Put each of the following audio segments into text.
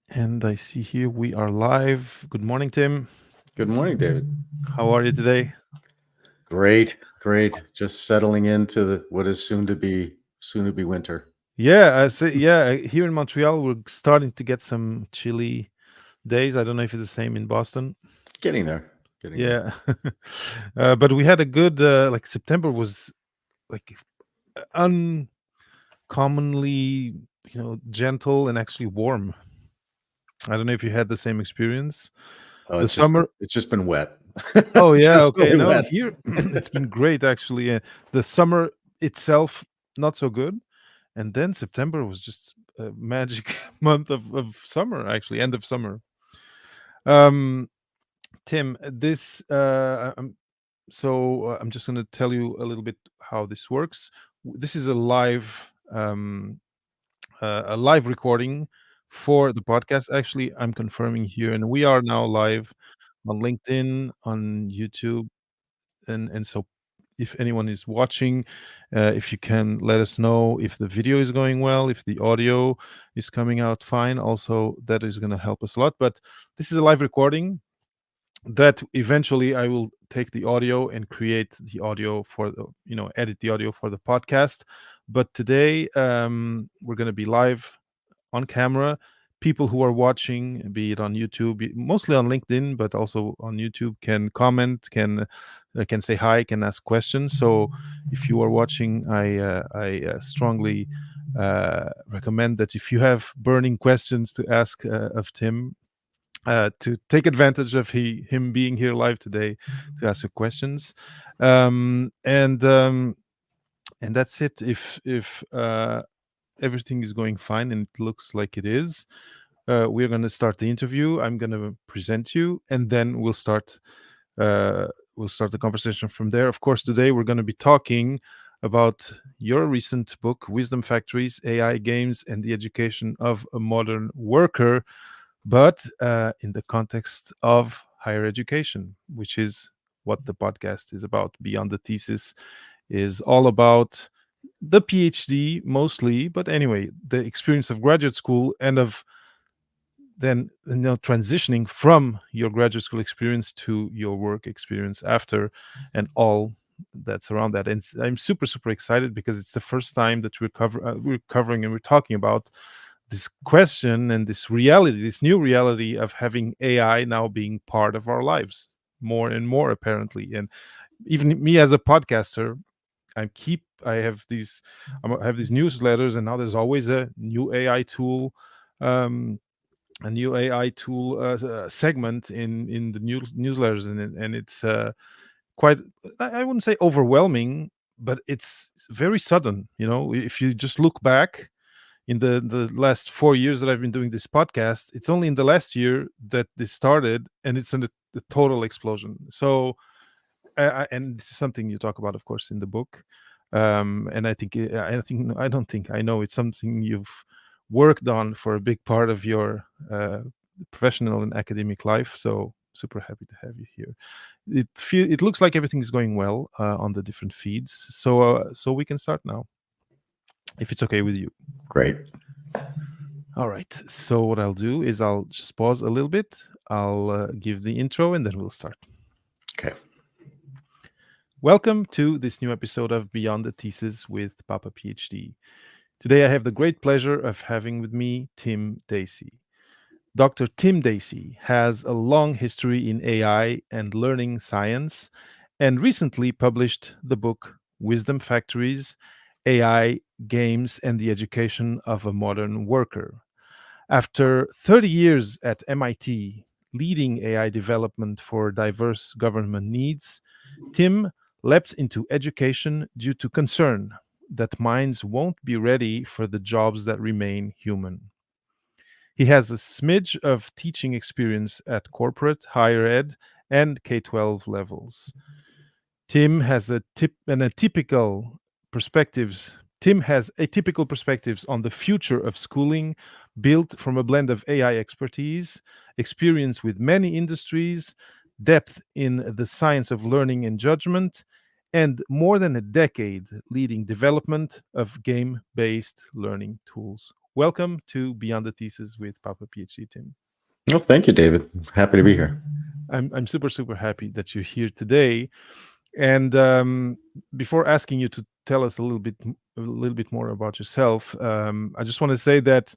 And I see here we are live. Good morning, Tim. Good morning, David. How are you today? Great, great. Just settling into what is soon to be winter. Yeah, I say here in Montreal we're starting to get some chilly days. I don't know if it's the same in Boston. Getting there, getting there. Yeah. But we had a good like September was like uncommonly, gentle and actually warm. I don't know if you had the same experience. Oh, The it's just been summer. it's just been wet. Oh yeah, Just okay. really No, wet. here it's been great actually. The summer itself not so good. And then September was just a magic month of summer, actually, end of summer. Um, Tim, I'm just going to tell you a little bit how this works. This is a live recording for the podcast. Actually, I'm confirming here, and we are now live on LinkedIn, on YouTube, and so if anyone is watching, if you can let us know if the video is going well, if the audio is coming out fine. Also, that is going to help us a lot. But this is a live recording that eventually I will take the audio and create the audio for the, edit the audio for the podcast. But today, we're going to be live on camera. People who are watching, be it on YouTube, mostly on LinkedIn, but also on YouTube, can comment, can say hi, can ask questions. So if you are watching, I strongly recommend that if you have burning questions to ask of Tim, to take advantage of him being here live today to ask your questions, um, and um, and that's it. If everything is going fine, and it looks like it is, we're going to start the interview. I'm going to present you, and then uh, we'll start the conversation from there. Of course, today we're going to be talking about your recent book, Wisdom Factories, AI Games, and the Education of a Modern Worker, but in the context of higher education, which is what the podcast is about. Beyond the Thesis is all about the PhD mostly, but anyway, the experience of graduate school and of then transitioning from your graduate school experience to your work experience after, and all that's around that. And I'm super excited because it's the first time that we're covering and we're talking about this question and this reality, this new reality of having AI now being part of our lives more and more apparently. And even me as a podcaster, I have these I have these newsletters, and now there's always a new AI tool, um, segment in the newsletters, and it's quite, I wouldn't say overwhelming, but it's very sudden. If you just look back in the last 4 years that I've been doing this podcast, it's only in the last year that this started, and it's a total explosion. So, and this is something you talk about, of course, in the book. And I don't think I know it's something you've worked on for a big part of your professional and academic life. So super happy to have you here. It looks like everything is going well on the different feeds. So we can start now, if it's okay with you. Great. All right. So what I'll do is I'll just pause a little bit. I'll give the intro, and then we'll start. Okay. Welcome to this new episode of Beyond the Thesis with Papa PhD. Today I have the great pleasure of having with me Tim Dasey. Dr. Tim Dasey has a long history in AI and learning science, and recently published the book Wisdom Factories, AI, Games, and the Education of a Modern Worker. After 30 years at MIT, leading AI development for diverse government needs, Tim leapt into education due to concern that minds won't be ready for the jobs that remain human. He has a smidge of teaching experience at corporate, higher ed, and K 12 levels. Tim has a tip and a typical perspectives. Tim has atypical perspectives on the future of schooling, built from a blend of AI expertise, experience with many industries, depth in the science of learning and judgment, and more than a decade leading development of game based learning tools. welcome to Beyond the Thesis with Papa PhD Tim. Oh, thank you, David. Happy to be here. I'm super happy that you're here today. And before asking you to tell us a little bit more about yourself, I just want to say that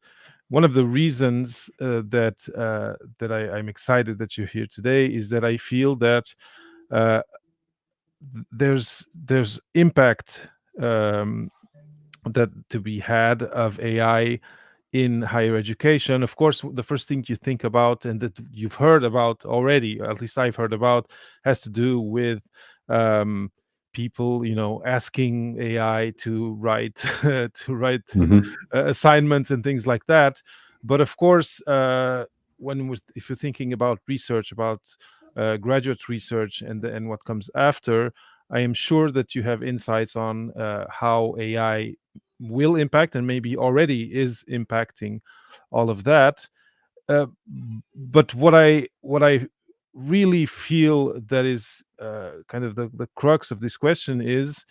one of the reasons I'm excited that you're here today is that I feel that uh, there's impact um, that to be had of AI in higher education. Of course, the first thing you think about and that you've heard about already, at least I've heard about, has to do with um, people, asking AI to write to write Hmm. assignments and things like that. But of course, if you're thinking about research, about graduate research, and what comes after, I am sure that you have insights on how AI will impact and maybe already is impacting all of that. But what I really feel that is kind of the crux of this question is,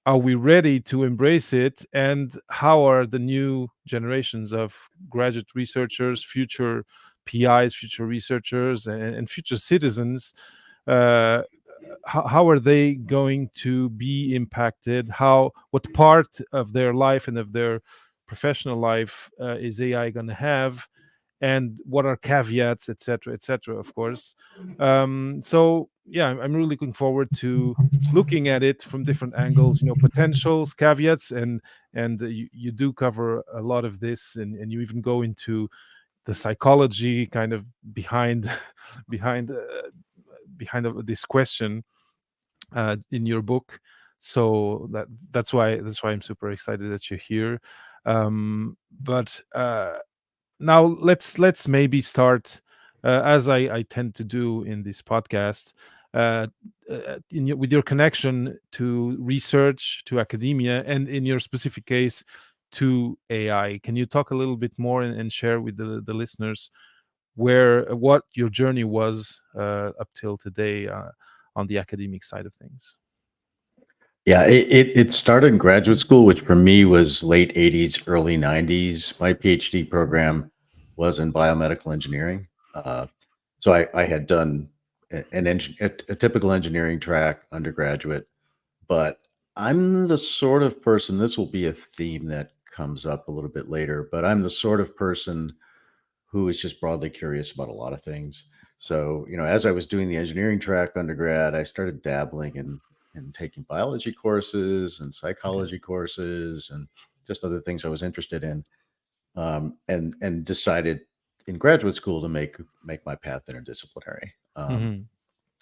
are we ready to embrace it, and how are the new generations of graduate researchers, future PIs, future researchers, and future citizens, uh, how are they going to be impacted? What part of their life and of their professional life is AI going to have, and what are caveats, etc., etc., of course. So yeah, I'm really looking forward to looking at it from different angles, potentials, caveats, and you do cover a lot of this, and you even go into the psychology kind of behind behind this question in your book. So that's why I'm super excited that you're here. But now let's maybe start, as I tend to do in this podcast, uh, with your connection to research, to academia, and in your specific case to AI. Can you talk a little bit more and share with the listeners what your journey was up till today on the academic side of things? Yeah, it started in graduate school, which for me was late 80s, early 90s. My PhD program was in biomedical engineering. So I had done a typical engineering track undergraduate, but I'm the sort of person, this will be a theme that comes up a little bit later, but I'm the sort of person who is just broadly curious about a lot of things. So, as I was doing the engineering track undergrad, I started dabbling in taking biology courses and Okay. psychology courses and just other things I was interested in, and decided in graduate school to make my path interdisciplinary. Hmm.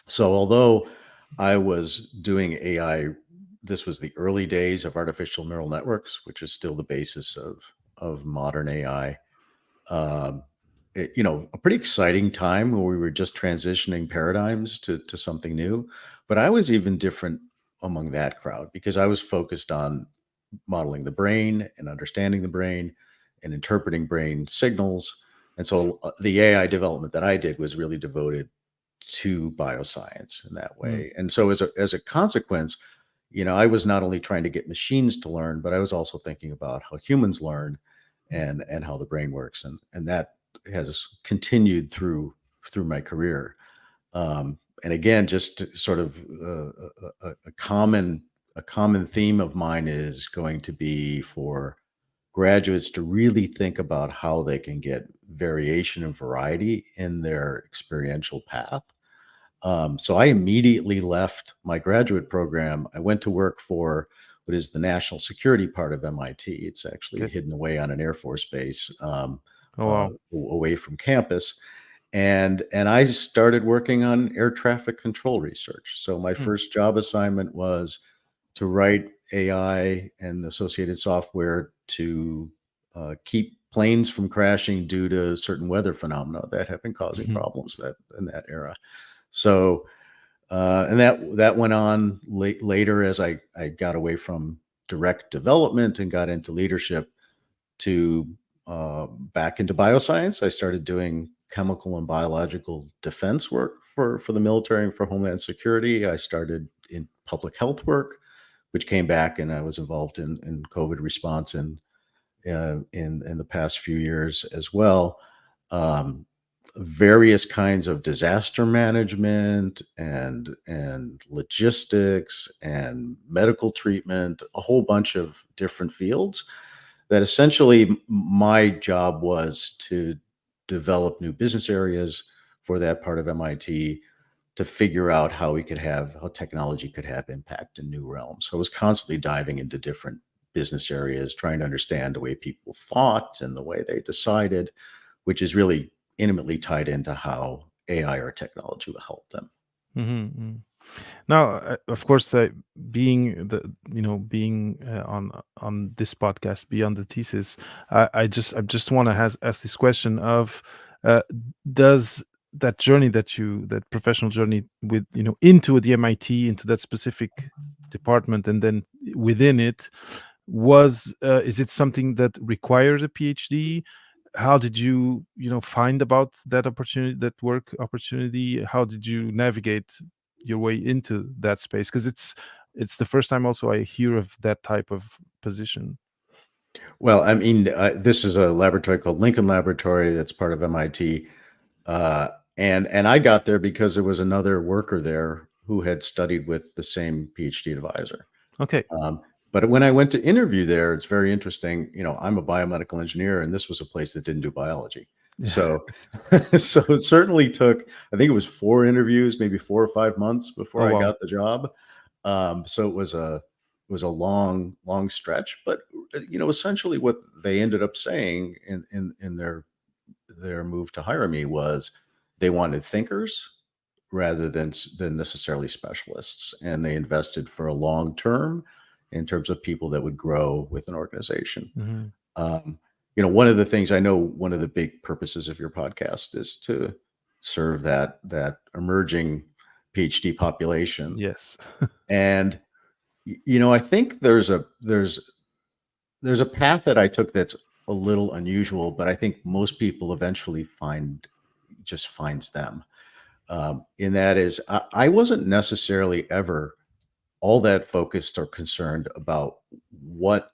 So, although I was doing AI, this was the early days of artificial neural networks, which is still the basis of modern AI. Um, a pretty exciting time where we were just transitioning paradigms to something new. But I was even different among that crowd because I was focused on modeling the brain and understanding the brain and interpreting brain signals. And so the AI development that I did was really devoted to bioscience in that Mm. way. And so as a consequence, I was not only trying to get machines to learn, but I was also thinking about how humans learn and how the brain works. And that has continued through my career. And again, just sort of a common theme of mine is going to be for graduates to really think about how they can get variation and variety in their experiential path. So I immediately left my graduate program. I went to work for what is the national security part of MIT. It's actually Okay. hidden away on an Air Force base, Oh wow. away from campus. And I started working on air traffic control research. So my Mm. first job assignment was to write AI and associated software to keep planes from crashing due to certain weather phenomena that have been causing problems that in that era. So, and that went on later as I got away from direct development and got into leadership to back into bioscience. I started doing chemical and biological defense work for the military and for Homeland Security. I started in public health work, which came back, and I was involved in COVID response in the past few years as well. Um, Various kinds of disaster management and logistics and medical treatment, a whole bunch of different fields that essentially my job was to develop new business areas for that part of MIT, to figure out how technology could have impact in new realms. So I was constantly diving into different business areas, trying to understand the way people thought and the way they decided, which is really intimately tied into how AI or technology will help them. Mhm. Now, of course, being being on this podcast beyond the thesis, I just want to ask this question of, uh, does that professional journey with into the MIT, into that specific department, and then within it, is it something that required a PhD? How did you find about that opportunity, that work opportunity? How did you navigate your way into that space? Because it's the first time also I hear of that type of position. Well, I mean, this is a laboratory called Lincoln Laboratory that's part of MIT. Uh, and I got there because there was another worker there who had studied with the same PhD advisor. Okay. Um, but when I went to interview there, it's very interesting. I'm a biomedical engineer, and this was a place that didn't do biology. Yeah. So, so it certainly took, I think it was 4 interviews, maybe 4 or 5 months before Oh, I wow. got the job. So it was a long, long stretch. But essentially, what they ended up saying in their move to hire me was they wanted thinkers rather than necessarily specialists, and they invested for a long term in terms of people that would grow with an organization. Mhm. Um, one of the things I know, one of the big purposes of your podcast is to serve that emerging PhD population, Yes. and I think there's a path that I took that's a little unusual, but I think most people eventually finds them. In that is, I wasn't necessarily ever all that focused or concerned about what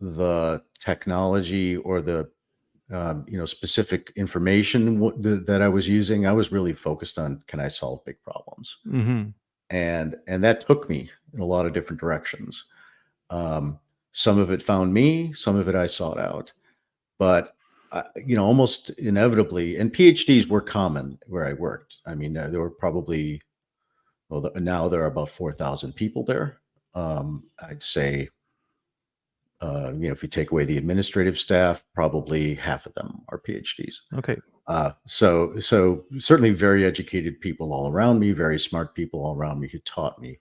the technology or the specific information that I was using. I was really focused on, can I solve big problems, Mhm. and that took me in a lot of different directions. Um, some of it found me, some of it I sought out, but almost inevitably, and PhDs were common where I worked. I mean, there were probably, well, now there are about 4,000 people there. I'd say, if you take away the administrative staff, probably half of them are PhDs. Okay. So certainly very educated people all around me, very smart people all around me who taught me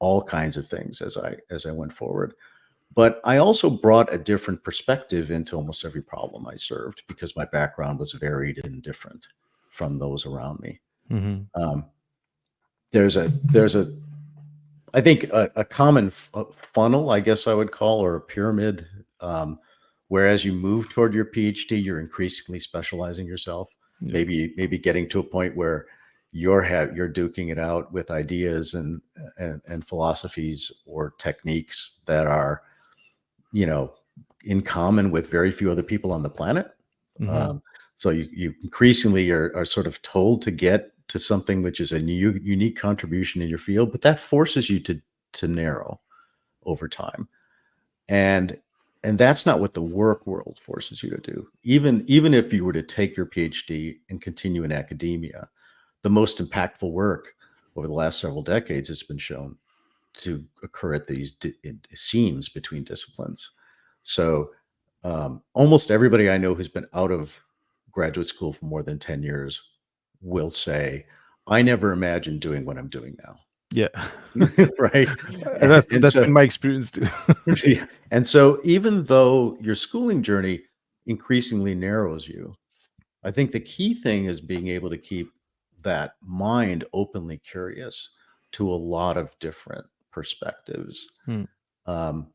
all kinds of things as I went forward. But I also brought a different perspective into almost every problem I served because my background was varied and different from those around me. Mhm. Um, there's a I think a common funnel, I guess I would call, or a pyramid. Whereas you move toward your PhD, you're increasingly specializing yourself. Yeah. Maybe getting to a point where you're duking it out with ideas and philosophies or techniques that are, you know in common with very few other people on the planet. Mhm. Um, so you increasingly are sort of told to get to something which is a unique contribution in your field, but that forces you to narrow over time. And that's not what the work world forces you to do. Even if you were to take your PhD and continue in academia, the most impactful work over the last several decades has been shown to occur at these seams between disciplines. So almost everybody I know who's been out of graduate school for more than 10 years will say, I never imagined doing what I'm doing now. Yeah. Right. That's And that's so, been my experience too. yeah. And so, even though your schooling journey increasingly narrows you, I think the key thing is being able to keep that mind openly curious to a lot of different perspectives. Hmm. Um,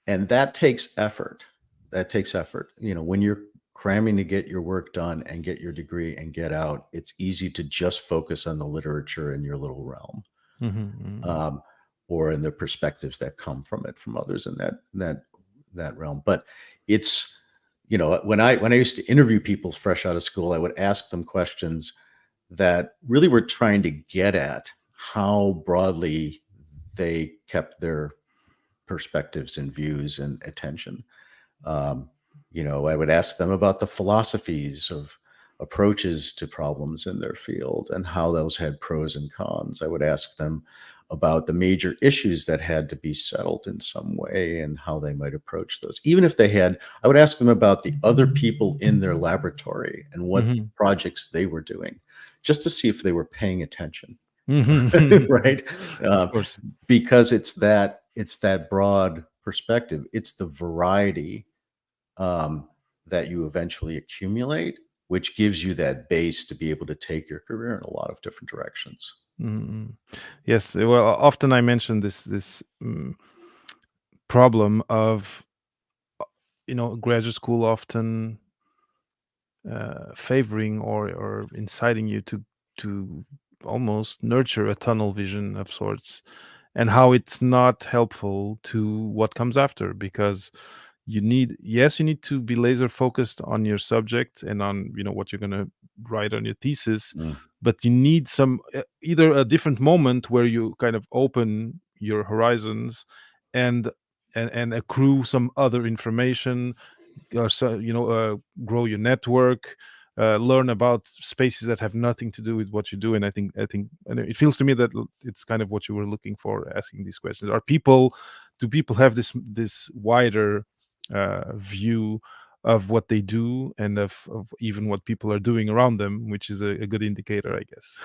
and that takes effort. That takes effort. When you're cramming to get your work done and get your degree and get out, it's easy to just focus on the literature in your little realm, Mhm, mhm. um, or in the perspectives that come from it from others in that that realm. But it's, when I used to interview people fresh out of school, I would ask them questions that really were trying to get at how broadly they kept their perspectives and views and attention. Um, I would ask them about the philosophies of approaches to problems in their field and how those had pros and cons. I would ask them about the major issues that had to be settled in some way and how they might approach those. Even if I would ask them about the other people in their laboratory and what Mhm. projects they were doing, just to see if they were paying attention. Mhm. Right. Of Um, course. because it's that broad perspective. It's the variety um, that you eventually accumulate, which gives you that base to be able to take your career in a lot of different directions. Mhm. Yes, well, often I mention this problem of, graduate school often favoring or inciting you to almost nurture a tunnel vision of sorts, and how it's not helpful to what comes after, because you need to be laser focused on your subject and on what you're going to write on your thesis, Mm. but you need some either a different moment where you kind of open your horizons and and accrue some other information, or so grow your network, learn about spaces that have nothing to do with what you do. And I think and it feels to me that it's kind of what you were looking for asking these questions. Do people have this wider view of what they do, and of even what people are doing around them, which is a good indicator, I guess.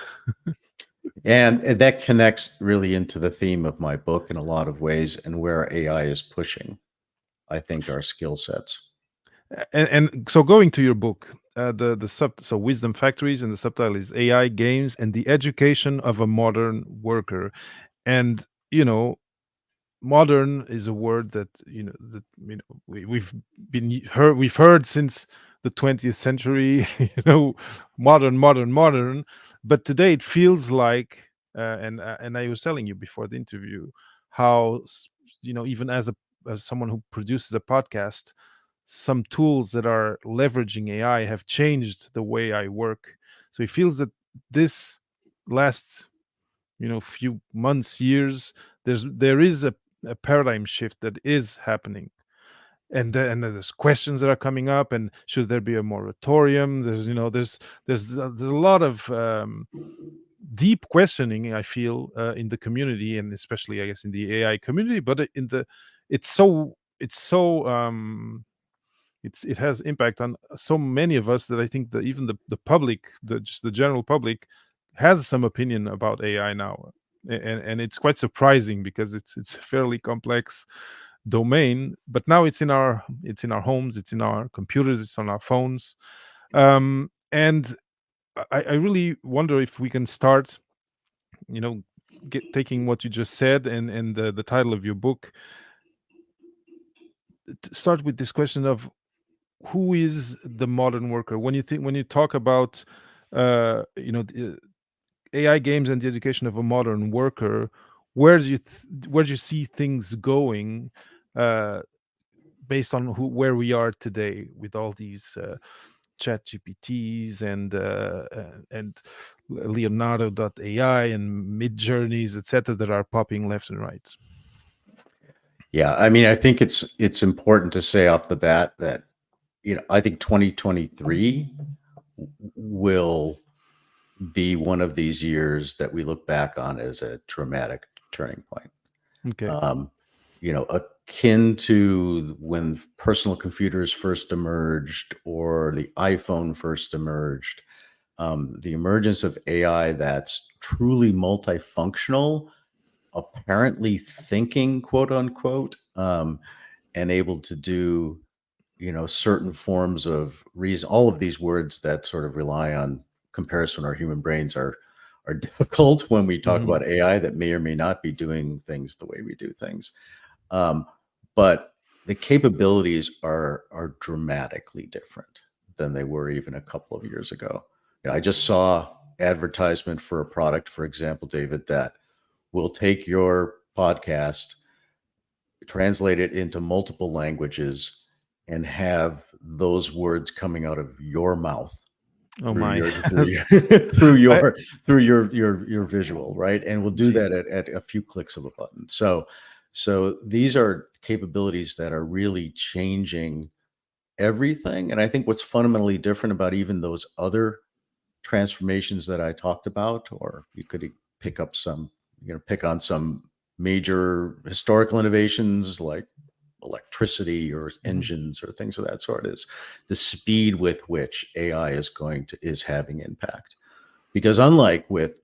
And that connects really into the theme of my book in a lot of ways and where AI is pushing, I think, our skill sets. And so, going to your book, the sub so Wisdom Factories, and the subtitle is AI, Games, and the Education of a Modern Worker. And you know modern is a word that we've heard since the 20th century. Modern. But today it feels like, and I was telling you before the interview, how even as someone who produces a podcast, some tools that are leveraging AI have changed the way I work. So it feels that this last few months, years, there is a paradigm shift that is happening. And there's questions that are coming up, and should there be a moratorium? There's a lot of deep questioning, I feel, in the community, and especially, I guess, in the AI community. But it has impact on so many of us that I think that even the public, just the general public, has some opinion about AI now. And it's quite surprising, because it's a fairly complex domain, but now it's in our homes, it's in our computers, it's on our phones. And I really wonder if we can start, you know taking what you just said, and the title of your book, to start with this question of who is the modern worker. When you talk about the AI, games, and the education of a modern worker, where do you see things going, uh, based on where we are today, with all these chat GPTs and Leonardo.ai and mid journeys, etc., that are popping left and right. Yeah, I mean, I think it's important to say off the bat that I think 2023 will be one of these years that we look back on as a dramatic turning point. Okay. Um, akin to when personal computers first emerged or the iPhone first emerged, the emergence of AI that's truly multifunctional, apparently thinking, quote unquote, and able to do certain forms of reason. All of these words that sort of rely on comparison, our human brains are difficult when we talk Hmm. about AI that may or may not be doing things the way we do things. um, but the capabilities are dramatically different than they were even a couple of years ago. I just saw advertisement for a product, for example, David, that will take your podcast translate it into multiple languages, and have those words coming out of your mouth Oh my. through your through I your your visual, right? And we'll do that Jeez. at a few clicks of a button. So these are capabilities that are really changing everything. And I think what's fundamentally different about even those other transformations that I talked about, or you could pick up some, pick on some major historical innovations like electricity or Mhm, engines or things of that sort, is the speed with which AI is having impact. Because unlike with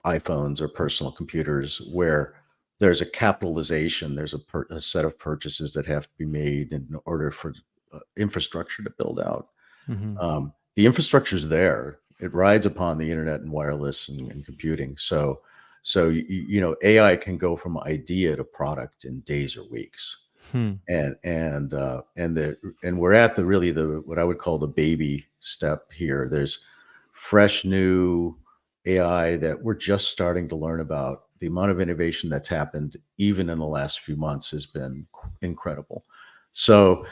iPhones or personal computers, where there's a capitalization, there's a set of purchases that have to be made in order for infrastructure to build out. mhm, The infrastructure is there. It rides upon the internet and wireless and computing. So AI can go from idea to product in days or weeks. hmm, And we're at the really the what I would call the baby step here. There's fresh new AI that we're just starting to learn about. The amount of innovation that's happened even in the last few months has been incredible. So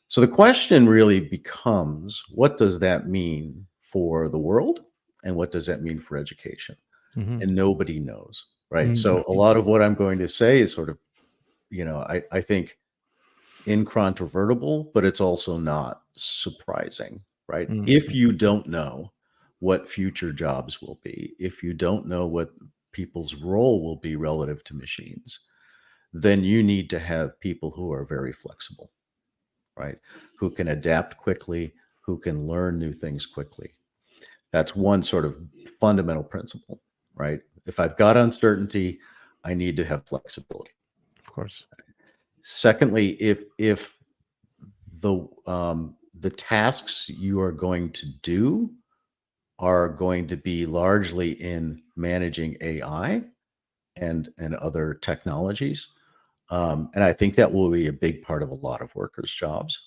so the question really becomes, what does that mean for the world, and what does that mean for education? mhm, And nobody knows, right? mm, So a lot of what I'm going to say is sort of, I think incontrovertible, but it's also not surprising, right? If mm, you don't know what future jobs will be, if you don't know what people's role will be relative to machines, then you need to have people who are very flexible, right? Who can adapt quickly, who can learn new things quickly. That's one sort of fundamental principle, right? If I've got uncertainty, I need to have flexibility. of course. Secondly, if the tasks you are going to do are going to be largely in managing AI and other technologies, and I think that will be a big part of a lot of workers' jobs,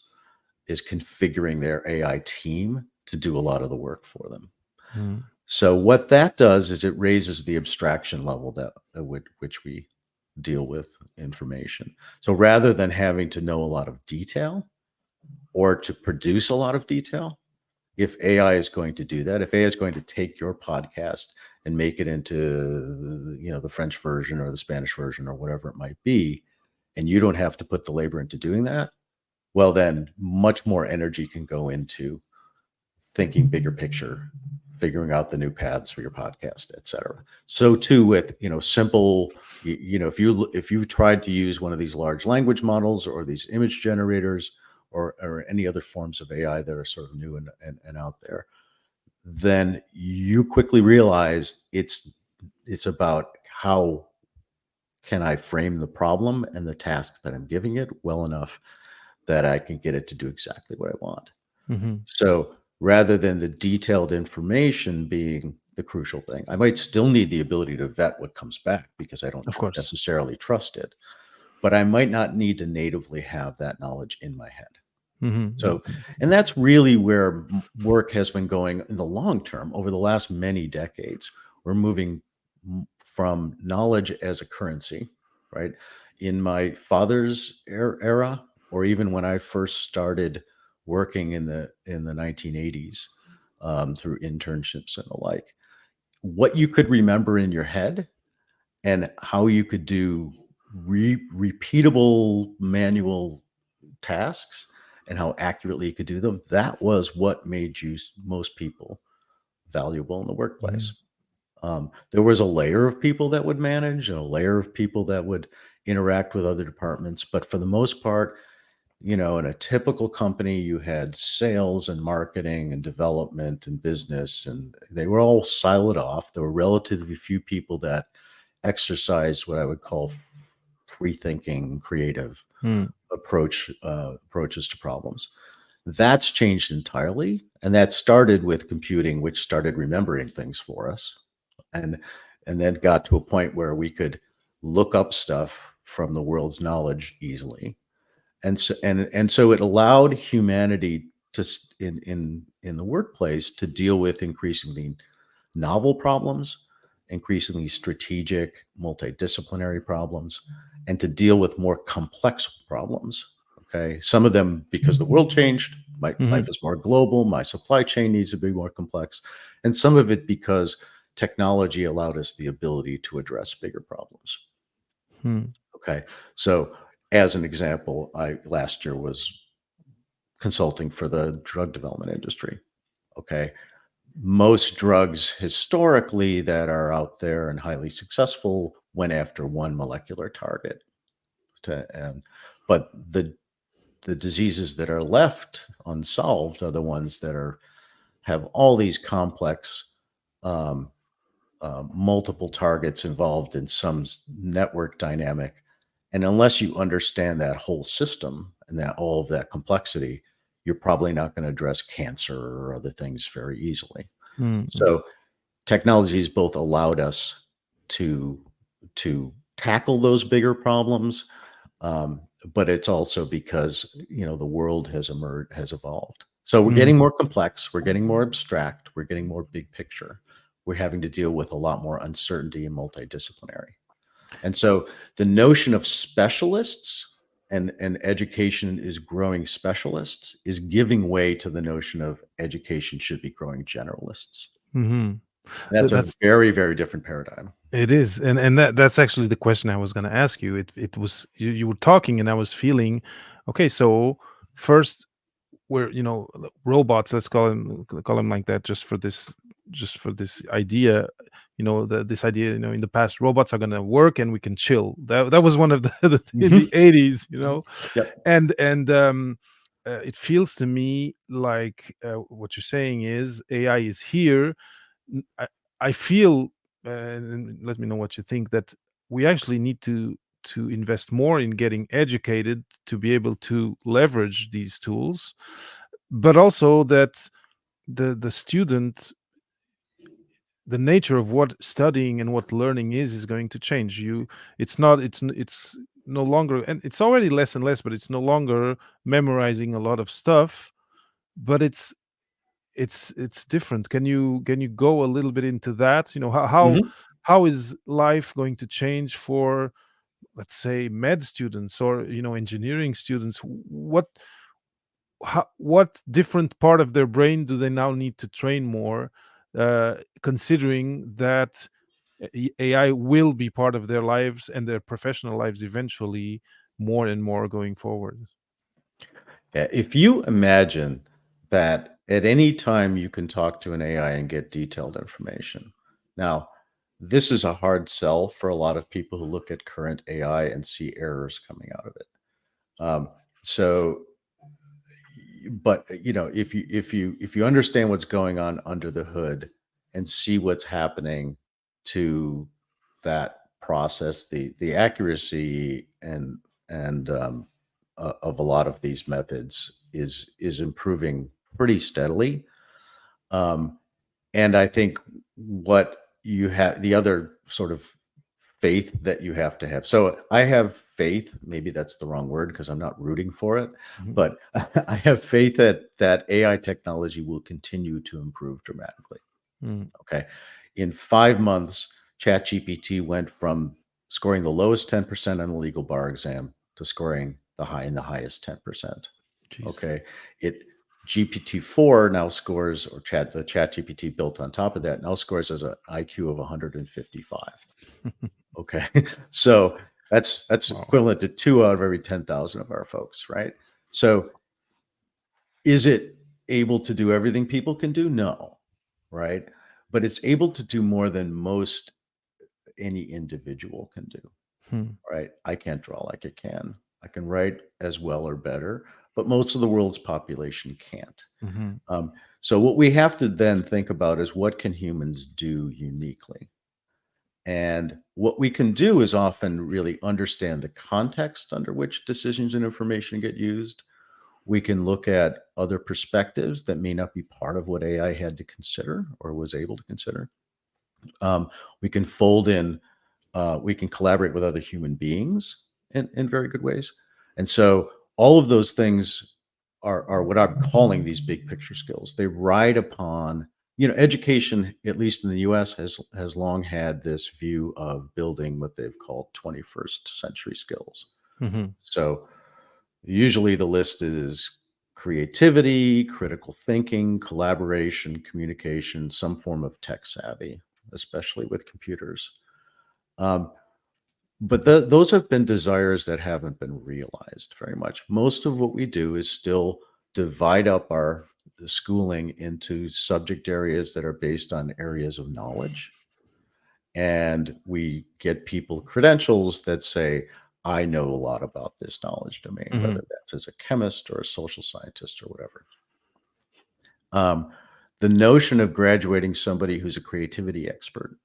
is configuring their AI team to do a lot of the work for them. Mm, So what that does is it raises the abstraction level that which we deal with information. So rather than having to know a lot of detail or to produce a lot of detail, if AI is going to do that, if AI is going to take your podcast and make it into the French version or the Spanish version or whatever it might be, and you don't have to put the labor into doing that, well, then much more energy can go into thinking bigger picture, figuring out the new paths for your podcast, et cetera. So too with simple, if you tried to use one of these large language models or these image generators or any other forms of AI that are sort of new and out there, then you quickly realize it's about how can I frame the problem and the task that I'm giving it well enough that I can get it to do exactly what I want. mhm, So rather than the detailed information being the crucial thing, I might still need the ability to vet what comes back because I don't of course. necessarily trust it, but I might not need to natively have that knowledge in my head. Mhm, So, and that's really where work has been going in the long term over the last many decades. We're moving from knowledge as a currency, right? In my father's era, or even when I first started working in the 1980s, through internships and the like, what you could remember in your head and how you could do repeatable manual tasks and how accurately you could do them, that was what made you most people valuable in the mhm, workplace. There was a layer of people that would manage and a layer of people that would interact with other departments, but for the most part, in a typical company, you had sales and marketing and development and business, and they were all siloed off. There were relatively few people that exercised what I would call free thinking, creative mm, approaches to problems. That's changed entirely, and that started with computing, which started remembering things for us, and and then got to a point where we could look up stuff from the world's knowledge easily, and so it allowed humanity to in the workplace to deal with increasingly novel problems, increasingly strategic, multidisciplinary problems, and to deal with more complex problems. Okay. Some of them because the world changed, my life Mhm. is more global, my supply chain needs to be more complex. And some of it because technology allowed us the ability to address bigger problems. Hmm. Okay. So, as an example, I last year was consulting for the drug development industry. Okay. Most drugs historically that are out there and highly successful went after one molecular target. And but the diseases that are left unsolved are the ones that are have all these complex um, multiple targets involved in some network dynamic. And unless you understand that whole system and that all of that complexity, you're probably not going to address cancer or other things very easily. Mm. So technology has both allowed us to to tackle those bigger problems, but it's also because the world has emerged, has evolved. So we're Mhm. getting more complex, we're getting more abstract, we're getting more big picture. We're having to deal with a lot more uncertainty and multidisciplinary. And so the notion of specialists and education is growing specialists is giving way to the notion of education should be growing generalists. Mhm. That's a That's very, very different paradigm. it is, and that's actually the question I was gonna ask you. It was you were talking, and I was feeling, okay, so first we're robots, let's call them like that, just for this idea, this idea, in the past robots are gonna work and we can chill. That was one of in the Mhm. 80s, Yep. and it feels to me like what you're saying is AI is here. N- I, I feel, and let me know what you think, that we actually need to invest more in getting educated to be able to leverage these tools, but also that the student, the nature of what studying and what learning is going to change. It's not it's no longer, and it's already less and less, but it's no longer memorizing a lot of stuff, but it's different. Can you go a little bit into that? Mhm. How is life going to change for, let's say, med students, or engineering students? What different part of their brain do they now need to train more, considering that AI will be part of their lives and their professional lives eventually, more and more going forward? Yeah, if you imagine that at any time you can talk to an AI and get detailed information. Now, this is a hard sell for a lot of people who look at current AI and see errors coming out of it. Um, so, but if you understand what's going on under the hood and see what's happening to that process, the accuracy and of a lot of these methods is improving pretty steadily. Um, and I think what you have, the other sort of faith that you have to have. So I have faith, maybe that's the wrong word because I'm not rooting for it, Mhm. but I have faith that AI technology will continue to improve dramatically. Mm. Okay. In 5 months, ChatGPT went from scoring the lowest 10% on a legal bar exam to scoring the highest 10%. Jeez. Okay. It GPT-4 now scores, or the ChatGPT built on top of that now scores as an IQ of 155. Okay. So that's Wow. equivalent to 2 out of every 10,000 of our folks, right? So is it able to do everything people can do? No, right? But it's able to do more than most any individual can do, Hmm. right? I can't draw like it can. I can write as well or better, but most of the world's population can't. Mhm. Um, so what we have to then think about is what can humans do uniquely? And what we can do is often really understand the context under which decisions and information get used. We can look at other perspectives that may not be part of what AI had to consider or was able to consider. Um, we can fold in, we can collaborate with other human beings in very good ways. And so all of those things are what I'm calling these big picture skills. They ride upon education, at least in the U.S., has long had this view of building what they've called 21st century skills. Mhm. So usually the list is creativity, critical thinking, collaboration, communication, some form of tech savvy, especially with computers. Um, but those have been desires that haven't been realized very much. Most of what we do is still divide up our schooling into subject areas that are based on areas of knowledge. And we get people credentials that say, I know a lot about this knowledge domain, Mhm. whether that's as a chemist or a social scientist or whatever. Um, the notion of graduating somebody who's a creativity expert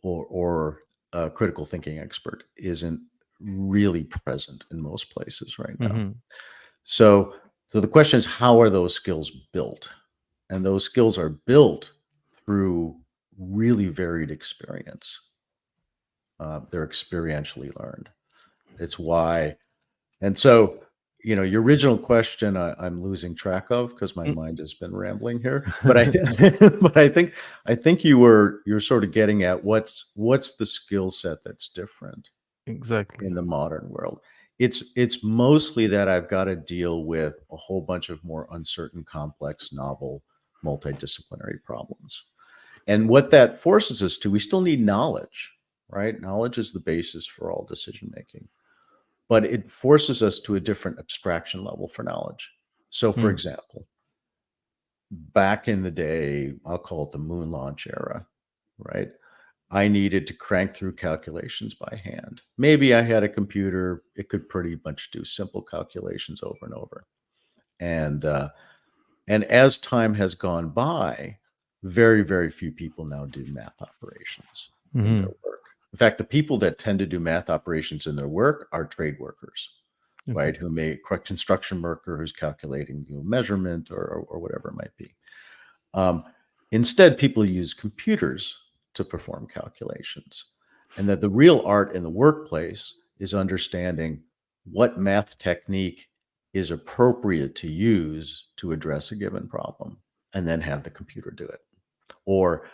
or a critical thinking expert isn't really present in most places right now. Mhm. So, so the question is, how are those skills built? And those skills are built through really varied experience. They're experientially learned. It's why, and so your original question, I'm losing track of because my Mm. mind has been rambling here. But but I think you're sort of getting at what's the skill set that's different Exactly. in the modern world. It's mostly that I've got to deal with a whole bunch of more uncertain, complex, novel, multidisciplinary problems. And what that forces us to, we still need knowledge, right? Knowledge is the basis for all decision making, but it forces us to a different abstraction level for knowledge. So, for Mm. example, back in the day, I'll call it the moon launch era, right? I needed to crank through calculations by hand. Maybe I had a computer, it could pretty much do simple calculations over and over. And and as time has gone by, very, very few people now do math operations in their Mhm. work. In fact, the people that tend to do math operations in their work are trade workers, Okay. right? Who may correct construction worker who's calculating measurement or whatever it might be. Um, Instead, people use computers to perform calculations. And that the real art in the workplace is understanding what math technique is appropriate to use to address a given problem, and then have the computer do it. Or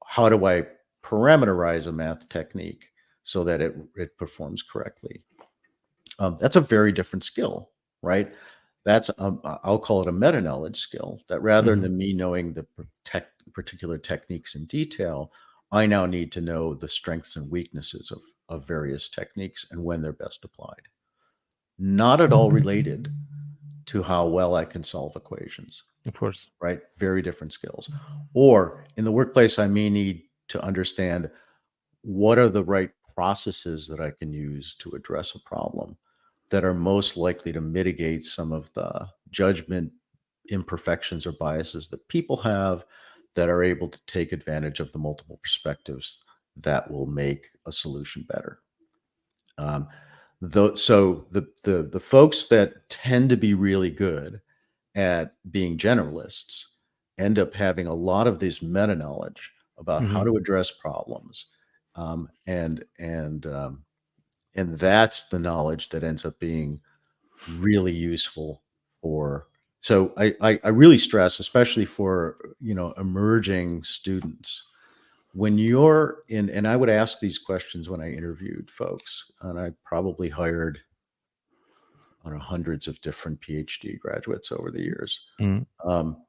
how do I parameterize a math technique so that it performs correctly? That's a very different skill, right? That's I'll call it a meta knowledge skill. That rather Mhm. than me knowing the particular techniques in detail, I now need to know the strengths and weaknesses of various techniques and when they're best applied. Not at all related to how well I can solve equations, Of course. right? Very different skills. Or in the workplace, I may need to understand what are the right processes that I can use to address a problem that are most likely to mitigate some of the judgment imperfections or biases that people have, that are able to take advantage of the multiple perspectives that will make a solution better. Um, so the folks that tend to be really good at being generalists end up having a lot of this meta knowledge about how Mhm. to address problems, um, and and um, and that's the knowledge that ends up being really useful for. So I really stress, especially for emerging students, when you're in, and I would ask these questions when I interviewed folks, and I probably hired hundreds of different PhD graduates over the years. Mm. Um,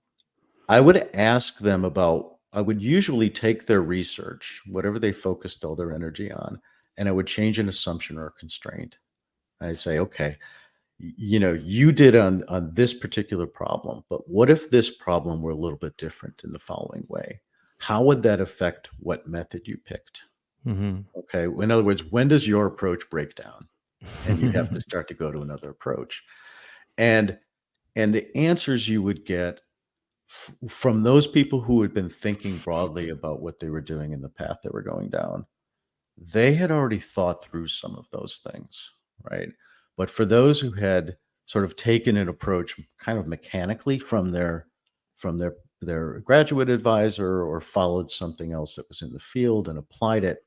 I would ask them about, I would usually take their research, whatever they focused all their energy on, and I would change an assumption or a constraint. I'd say, okay, you did on this particular problem, but what if this problem were a little bit different in the following way? How would that affect what method you picked? Mhm. Okay. In other words, when does your approach break down and you have to start to go to another approach? And and the answers you would get from those people who had been thinking broadly about what they were doing in the path they were going down, they had already thought through some of those things, right? But for those who had sort of taken an approach kind of mechanically from their graduate advisor, or followed something else that was in the field and applied it,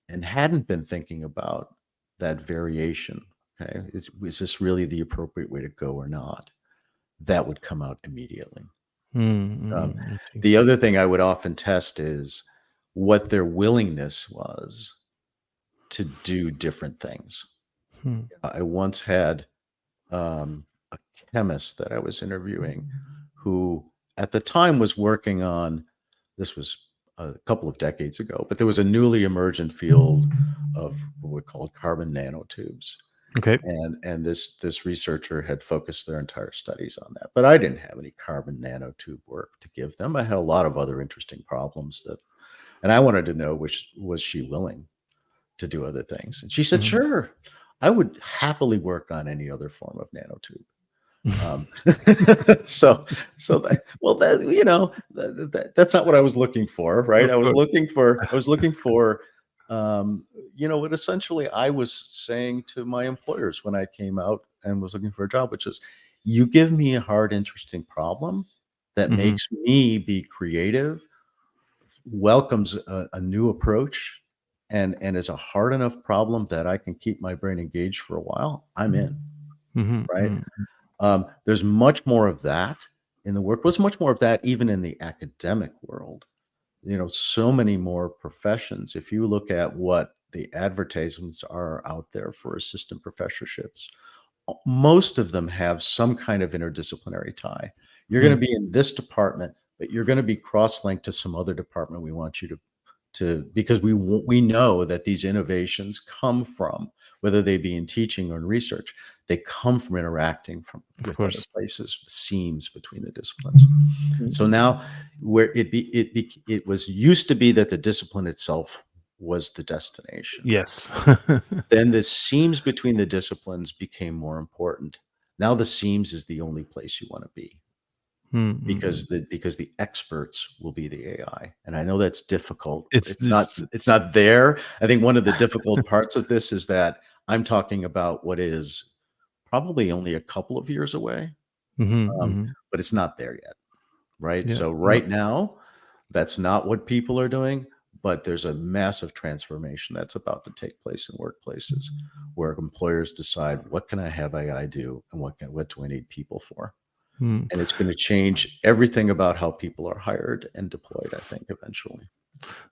and hadn't been thinking about that variation, okay, is this really the appropriate way to go or not? That would come out immediately. I see. The other thing I would often test is what their willingness was to do different things. Hmm. I once had a chemist that I was interviewing who at the time was working on, this was a couple of decades ago, but there was a newly emergent field of what we call carbon nanotubes. Okay. And this researcher had focused their entire studies on that. But I didn't have any carbon nanotube work to give them. I had a lot of other interesting problems that, and I wanted to know, which was she willing to do other things? And she said, Mhm. sure, I would happily work on any other form of nanotube. Um, so, so that, well, that, that's not what I was looking for, right? Of course. I was looking for, what essentially I was saying to my employers when I came out and was looking for a job, which is, you give me a hard, interesting problem that Mhm. makes me be creative, welcomes a new approach, and is a hard enough problem that I can keep my brain engaged for a while, I'm in, Mhm. right? Mhm. There's much more of that in the work. There's much more of that even in the academic world. So many more professions. If you look at what the advertisements are out there for assistant professorships, most of them have some kind of interdisciplinary tie. You're going Hmm. to be in this department, but you're going to be cross-linked to some other department we want you to because we know that these innovations come from, whether they be in teaching or in research, they come from interacting Of with other course. places, seams between the disciplines. So Mm. now, where it was used to be that the discipline itself was the destination, Yes. then the seams between the disciplines became more important. Now the seams is the only place you want to be, Mm. because the experts will be the AI. And I know that's difficult. It's It's not this. it's not there. I think one of the difficult parts of this is that I'm talking about what is probably only a couple of years away, Mhm. um, Mhm. but it's not there yet, right? Yeah. So No. right now, that's not what people are doing, but there's a massive transformation that's about to take place in workplaces where employers decide, what can I have AI do, and what do I need people for? Mm. And it's going to change everything about how people are hired and deployed, I think, eventually.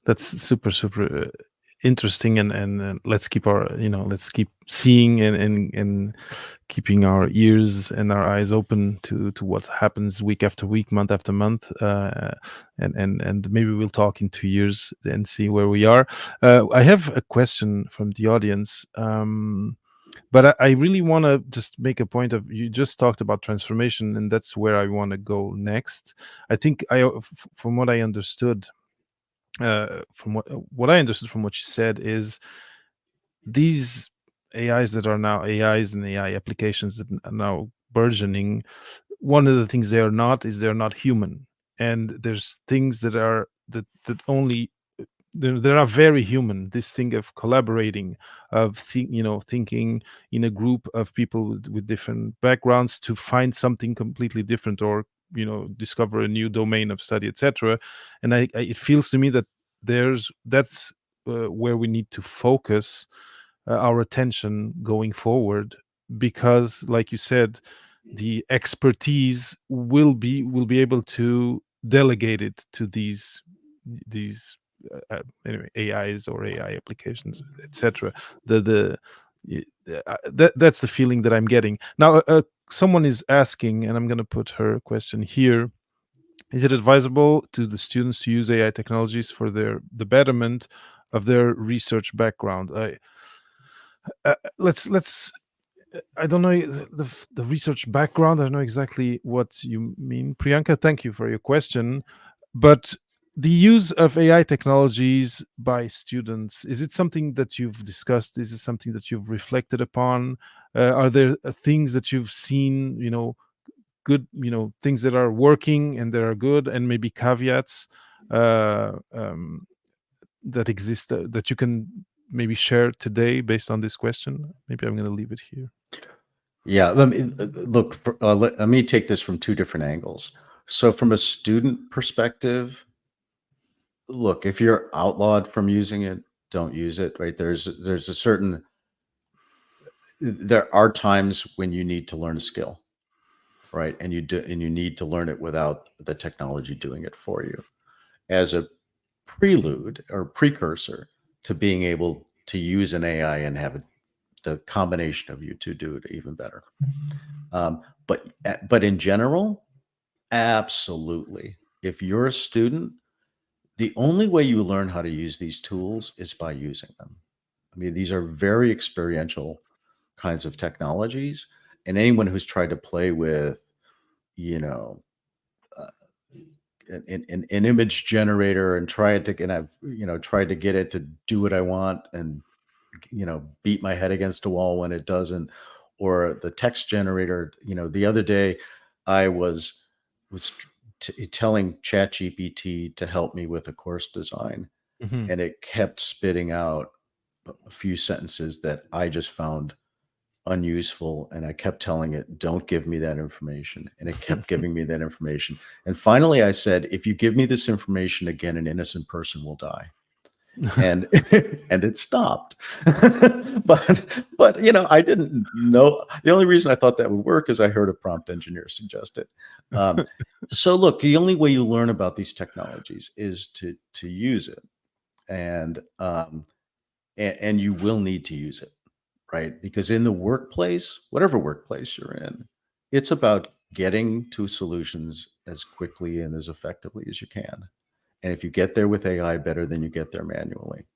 That's super, super interesting, and let's keep let's keep seeing and keeping our ears and our eyes open to what happens week after week, month after month, and maybe we'll talk in 2 years and see where we are. I have a question from the audience. But I really want to just make a point of, you just talked about transformation, and that's where I want to go next. I think from what I understood, from what I understood from what you said is these AIs that are now AIs and AI applications that are now burgeoning. One of the things they are not is they're not human, and there's things that only they are very human. This thing of collaborating, of thinking in a group of people with different backgrounds to find something completely different, or discover a new domain of study, etc. And it feels to me that that's where we need to focus our attention going forward, because like you said, the expertise will be able to delegate it to these anyway, AIs or AI applications, etc. The that's the feeling that I'm getting now. Someone is asking, and I'm going to put her question here: is it advisable to the students to use AI technologies for the betterment of their research background? Let's I don't know the research background. I don't know exactly what you mean, Priyanka. Thank you for your question. But the use of AI technologies by students, is it something that you've discussed? Is it something that you've reflected upon? Are there things that you've seen, good, things that are working and that are good, and maybe caveats that exist that you can maybe share today based on this question? Maybe I'm going to leave it here. Yeah, let me look. Let me take this from two different angles. So, from a student perspective, look, if you're outlawed from using it, don't use it. Right? There's a certain, there are times when you need to learn a skill, right? And you need to learn it without the technology doing it for you as a prelude or precursor to being able to use an AI and have the combination of you two do it even better. But in general, absolutely. If you're a student, the only way you learn how to use these tools is by using them. I mean, these are very experiential kinds of technologies, and anyone who's tried to play with, you know, uh, an image generator and I've tried to get it to do what I want and beat my head against a wall when it doesn't, or the text generator. The other day I was telling ChatGPT to help me with a course design, Mhm. and it kept spitting out a few sentences that I just found unuseful, and I kept telling it, don't give me that information, and it kept giving me that information. And finally I said, if you give me this information again, an innocent person will die. And and it stopped. But I didn't know. The only reason I thought that would work is I heard a prompt engineer suggest it. So look, the only way you learn about these technologies is to use it, and and you will need to use it, right? Because in the workplace, whatever workplace you're in, it's about getting to solutions as quickly and as effectively as you can. And if you get there with AI better than you get there manually,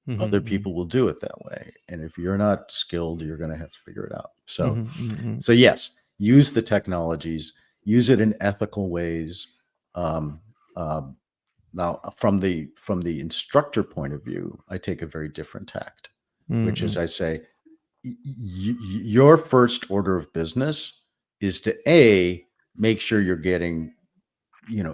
Mhm, other mhm. people will do it that way. And if you're not skilled, you're going to have to figure it out. So, Mhm, mhm, so yes, use the technologies, use it in ethical ways. Um, um, Now, from the instructor point of view, I take a very different tact, mhm, which is mhm, I say, your first order of business is to make sure you're getting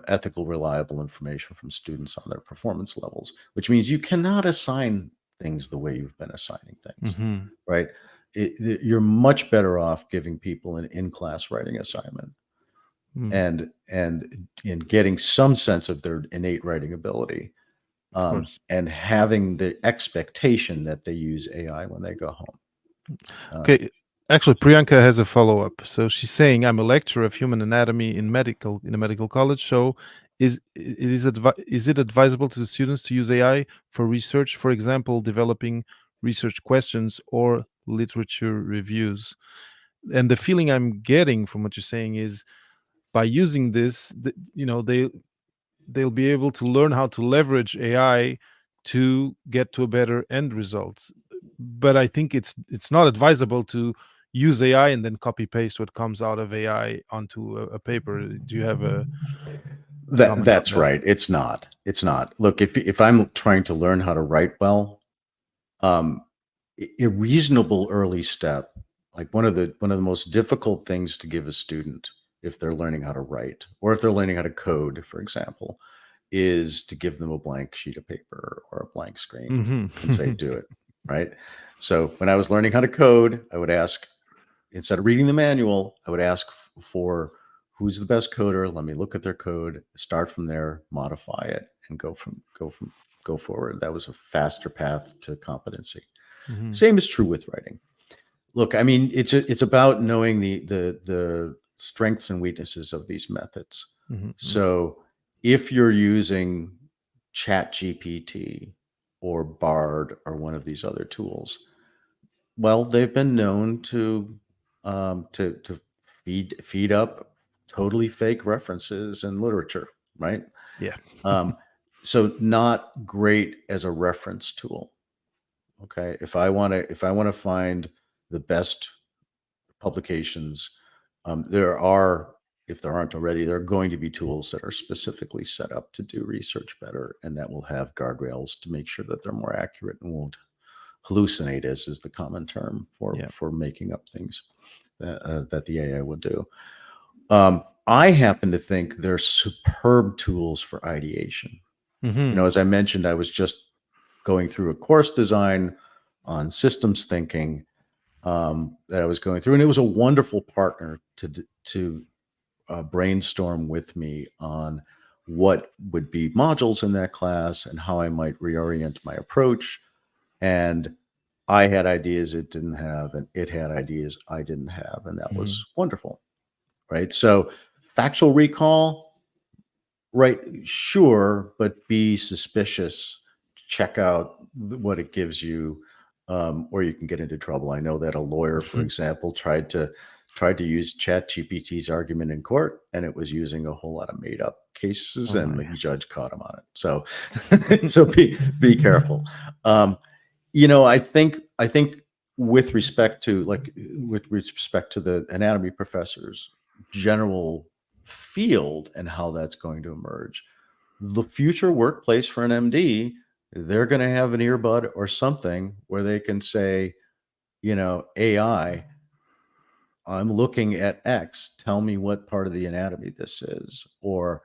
ethical, reliable information from students on their performance levels, which means you cannot assign things the way you've been assigning things, mhm, right? You're much better off giving people an in-class writing assignment mm. and getting some sense of their innate writing ability, Of course. and having the expectation that they use AI when they go home. Um, Okay, actually, Priyanka has a follow-up. So she's saying, "I'm a lecturer of human anatomy in a medical college. So, is it advisable to the students to use AI for research, for example, developing research questions or literature reviews?" And the feeling I'm getting from what you're saying is, by using this, they'll be able to learn how to leverage AI to get to a better end result. But I think it's not advisable to use AI and then copy paste what comes out of AI onto a paper. Do you have a comment on that's that? right. It's not. It's not. Look, if I'm trying to learn how to write well, um, a reasonable early step, like one of the most difficult things to give a student if they're learning how to write or if they're learning how to code, for example, is to give them a blank sheet of paper or a blank screen and say, Mhm. do it. Right. So when I was learning how to code, I would ask, instead of reading the manual, I would ask for who's the best coder. Let me look at their code, start from there, modify it, and go forward. That was a faster path to competency. Mhm. Same is true with writing. Look, I mean, it's about knowing the strengths and weaknesses of these methods. Mhm. Mhm. So if you're using Chat GPT or Bard or one of these other tools, well, they've been known to feed up totally fake references and literature, right? Yeah. Um, so not great as a reference tool. Okay, if I want to find the best publications, there are, if there aren't already, there are going to be tools that are specifically set up to do research better, and that will have guardrails to make sure that they're more accurate and won't hallucinate, as is the common term for Yeah. making up things that the AI will do. I happen to think they're superb tools for ideation. Mhm. As I mentioned, I was just going through a course design on systems thinking, that I was going through, and it was a wonderful partner to brainstorm with me on what would be modules in that class and how I might reorient my approach. And I had ideas it didn't have, and it had ideas I didn't have, and that Mhm. was wonderful, right? So factual recall, right? Sure, but be suspicious. Check out what it gives you, or you can get into trouble. I know that a lawyer, for example, tried to use ChatGPT's argument in court, and it was using a whole lot of made up cases, Oh and my. the judge caught him on it. So, so be careful. Um, I think with respect to the anatomy professors general field and how that's going to emerge, the future workplace for an MD, they're going to have an earbud or something where they can say, AI, I'm looking at X. Tell me what part of the anatomy this is, or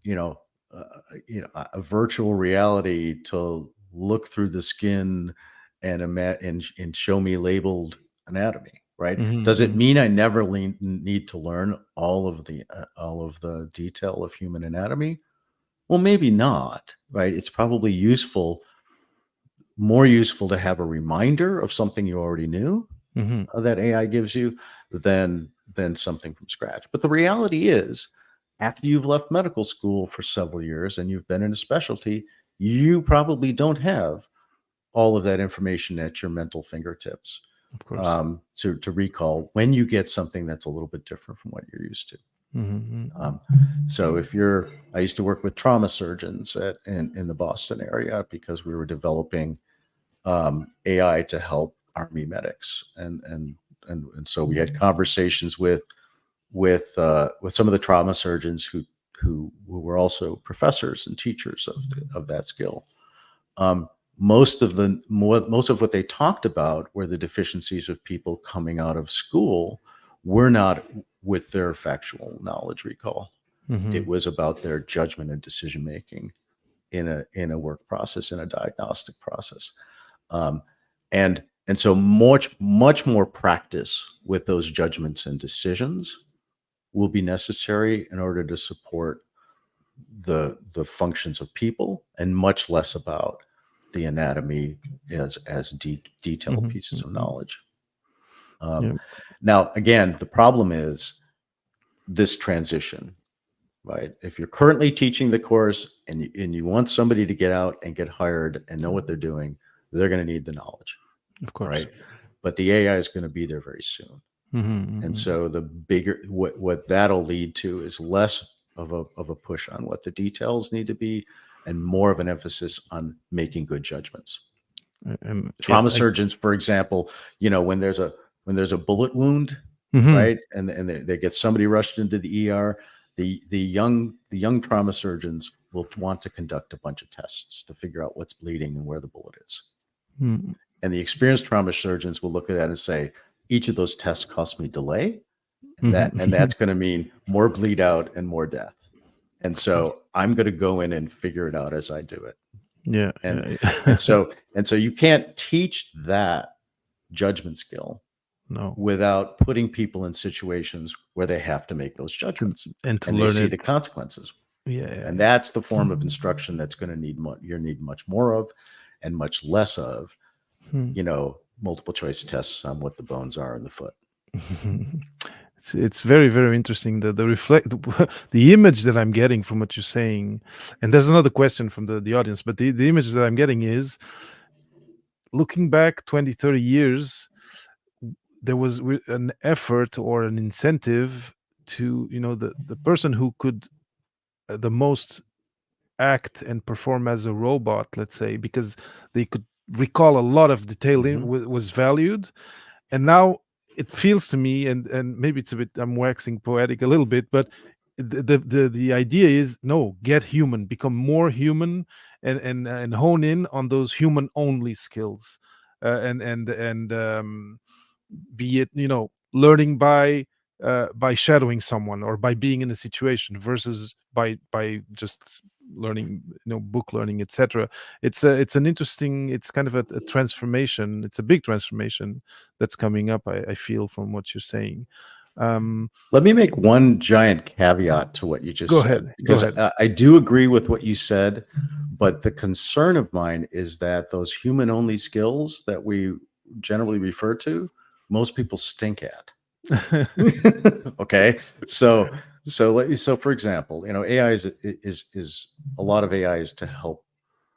you know, uh, a virtual reality to look through the skin and and show me labeled anatomy. Right? Does it Mhm, mean I never need to learn all of the detail of human anatomy? Well, maybe not. Right? It's probably more useful to have a reminder of something you already knew mhm, that AI gives you than something from scratch. But the reality is, after you've left medical school for several years and you've been in a specialty, you probably don't have all of that information at your mental fingertips of course. to recall when you get something that's a little bit different from what you're used to. Mhm, Um, so I used to work with trauma surgeons in the Boston area because we were developing AI to help Army medics, and so we had conversations with some of the trauma surgeons who were also professors and teachers of that skill. Um, most of what they talked about were the deficiencies of people coming out of school were not with their factual knowledge recall. It mhm, was about their judgment and decision making in a work process, in a diagnostic process. Um, and so much more practice with those judgments and decisions will be necessary in order to support the functions of people, and much less about the anatomy as detailed mhm, pieces of mhm. knowledge. Um, Yeah. Now, again, the problem is this transition, right? If you're currently teaching the course and you want somebody to get out and get hired and know what they're doing, they're going to need the knowledge, Of course. right? But the AI is going to be there very soon. Mhm, And mhm. so the bigger what that'll lead to is less of a push on what the details need to be, and more of an emphasis on making good judgments. Yeah, Trauma surgeons, for example, when there's a bullet wound, mhm, right, and they get somebody rushed into the ER, the young trauma surgeons will want to conduct a bunch of tests to figure out what's bleeding and where the bullet is. mm, And the experienced trauma surgeons will look at that and say, each of those tests cost me delay, and mhm. that's going to mean more bleed out and more death. And Of course. so I'm going to go in and figure it out as I do it. Yeah, And yeah, and yeah. so you can't teach that judgment skill No. without putting people in situations where they have to make those judgments To and they learn see it. the consequences. Yeah, yeah, And yeah. that's the form of instruction that's going to you need much more of, and much less of, Hmm. multiple choice tests on what the bones are in the foot. It's very, very interesting, the reflect the image that I'm getting from what you're saying, and there's another question from the audience, but the image that I'm getting is, looking back 20, 30 years, there was an effort or an incentive to, the person who could, the most act and perform as a robot, let's say, because they could recall a lot of detail Mhm. was valued. And now it feels to me, and maybe it's a bit, I'm waxing poetic a little bit, but the idea is, no, get human, become more human, and hone in on those human only skills, and be it, learning by shadowing someone, or by being in a situation, versus by just learning, book learning, etc. It's an interesting, it's kind of a transformation, it's a big transformation that's coming up, I feel, from what you're saying. um Let me make one giant caveat to what you just Go said, ahead, go because ahead. I do agree with what you said, but the concern of mine is that those human only skills that we generally refer to, most people stink at. Okay, so so for example, AI is a lot of AI is to help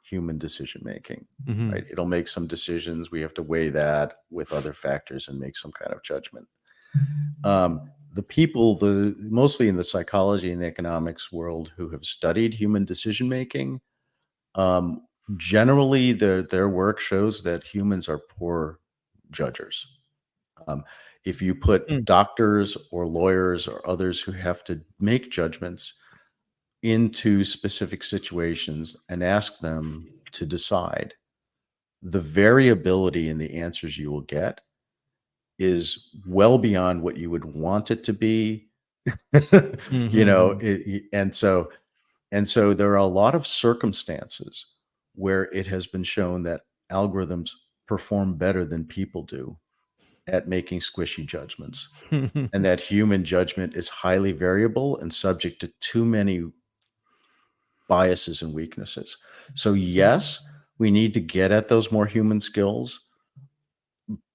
human decision making, right? Mhm. It'll make some decisions. We have to weigh that with other factors and make some kind of judgment. The people, the mostly in the psychology and the economics world, who have studied human decision making, um, generally their work shows that humans are poor judgers. Um, if you put Mm, doctors or lawyers or others who have to make judgments into specific situations and ask them to decide, the variability in the answers you will get is well beyond what you would want it to be. mhm, And so there are a lot of circumstances where it has been shown that algorithms perform better than people do at making squishy judgments, and mhm. that human judgment is highly variable and subject to too many biases and weaknesses. So, yes, we need to get at those more human skills,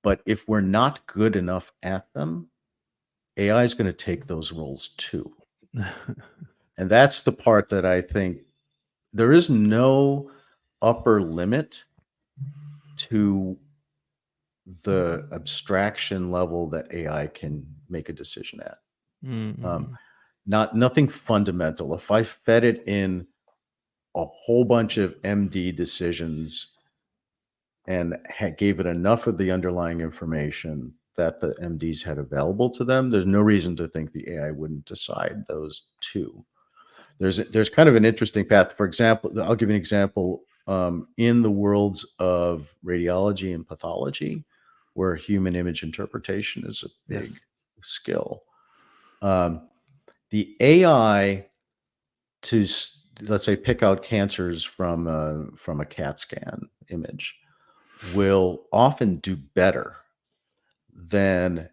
but if we're not good enough at them, AI is going to take those roles too. And that's the part that I think there is no upper limit to the abstraction level that AI can make a decision at. Um, Mhm. nothing fundamental. If I fed it in a whole bunch of MD decisions and gave it enough of the underlying information that the MDs had available to them, there's no reason to think the AI wouldn't decide those too. There's kind of an interesting path. For example, I'll give you an example. In the worlds of radiology and pathology, where human image interpretation is a big Yes. skill, um, the AI to let's say pick out cancers from a CAT scan image will often do better than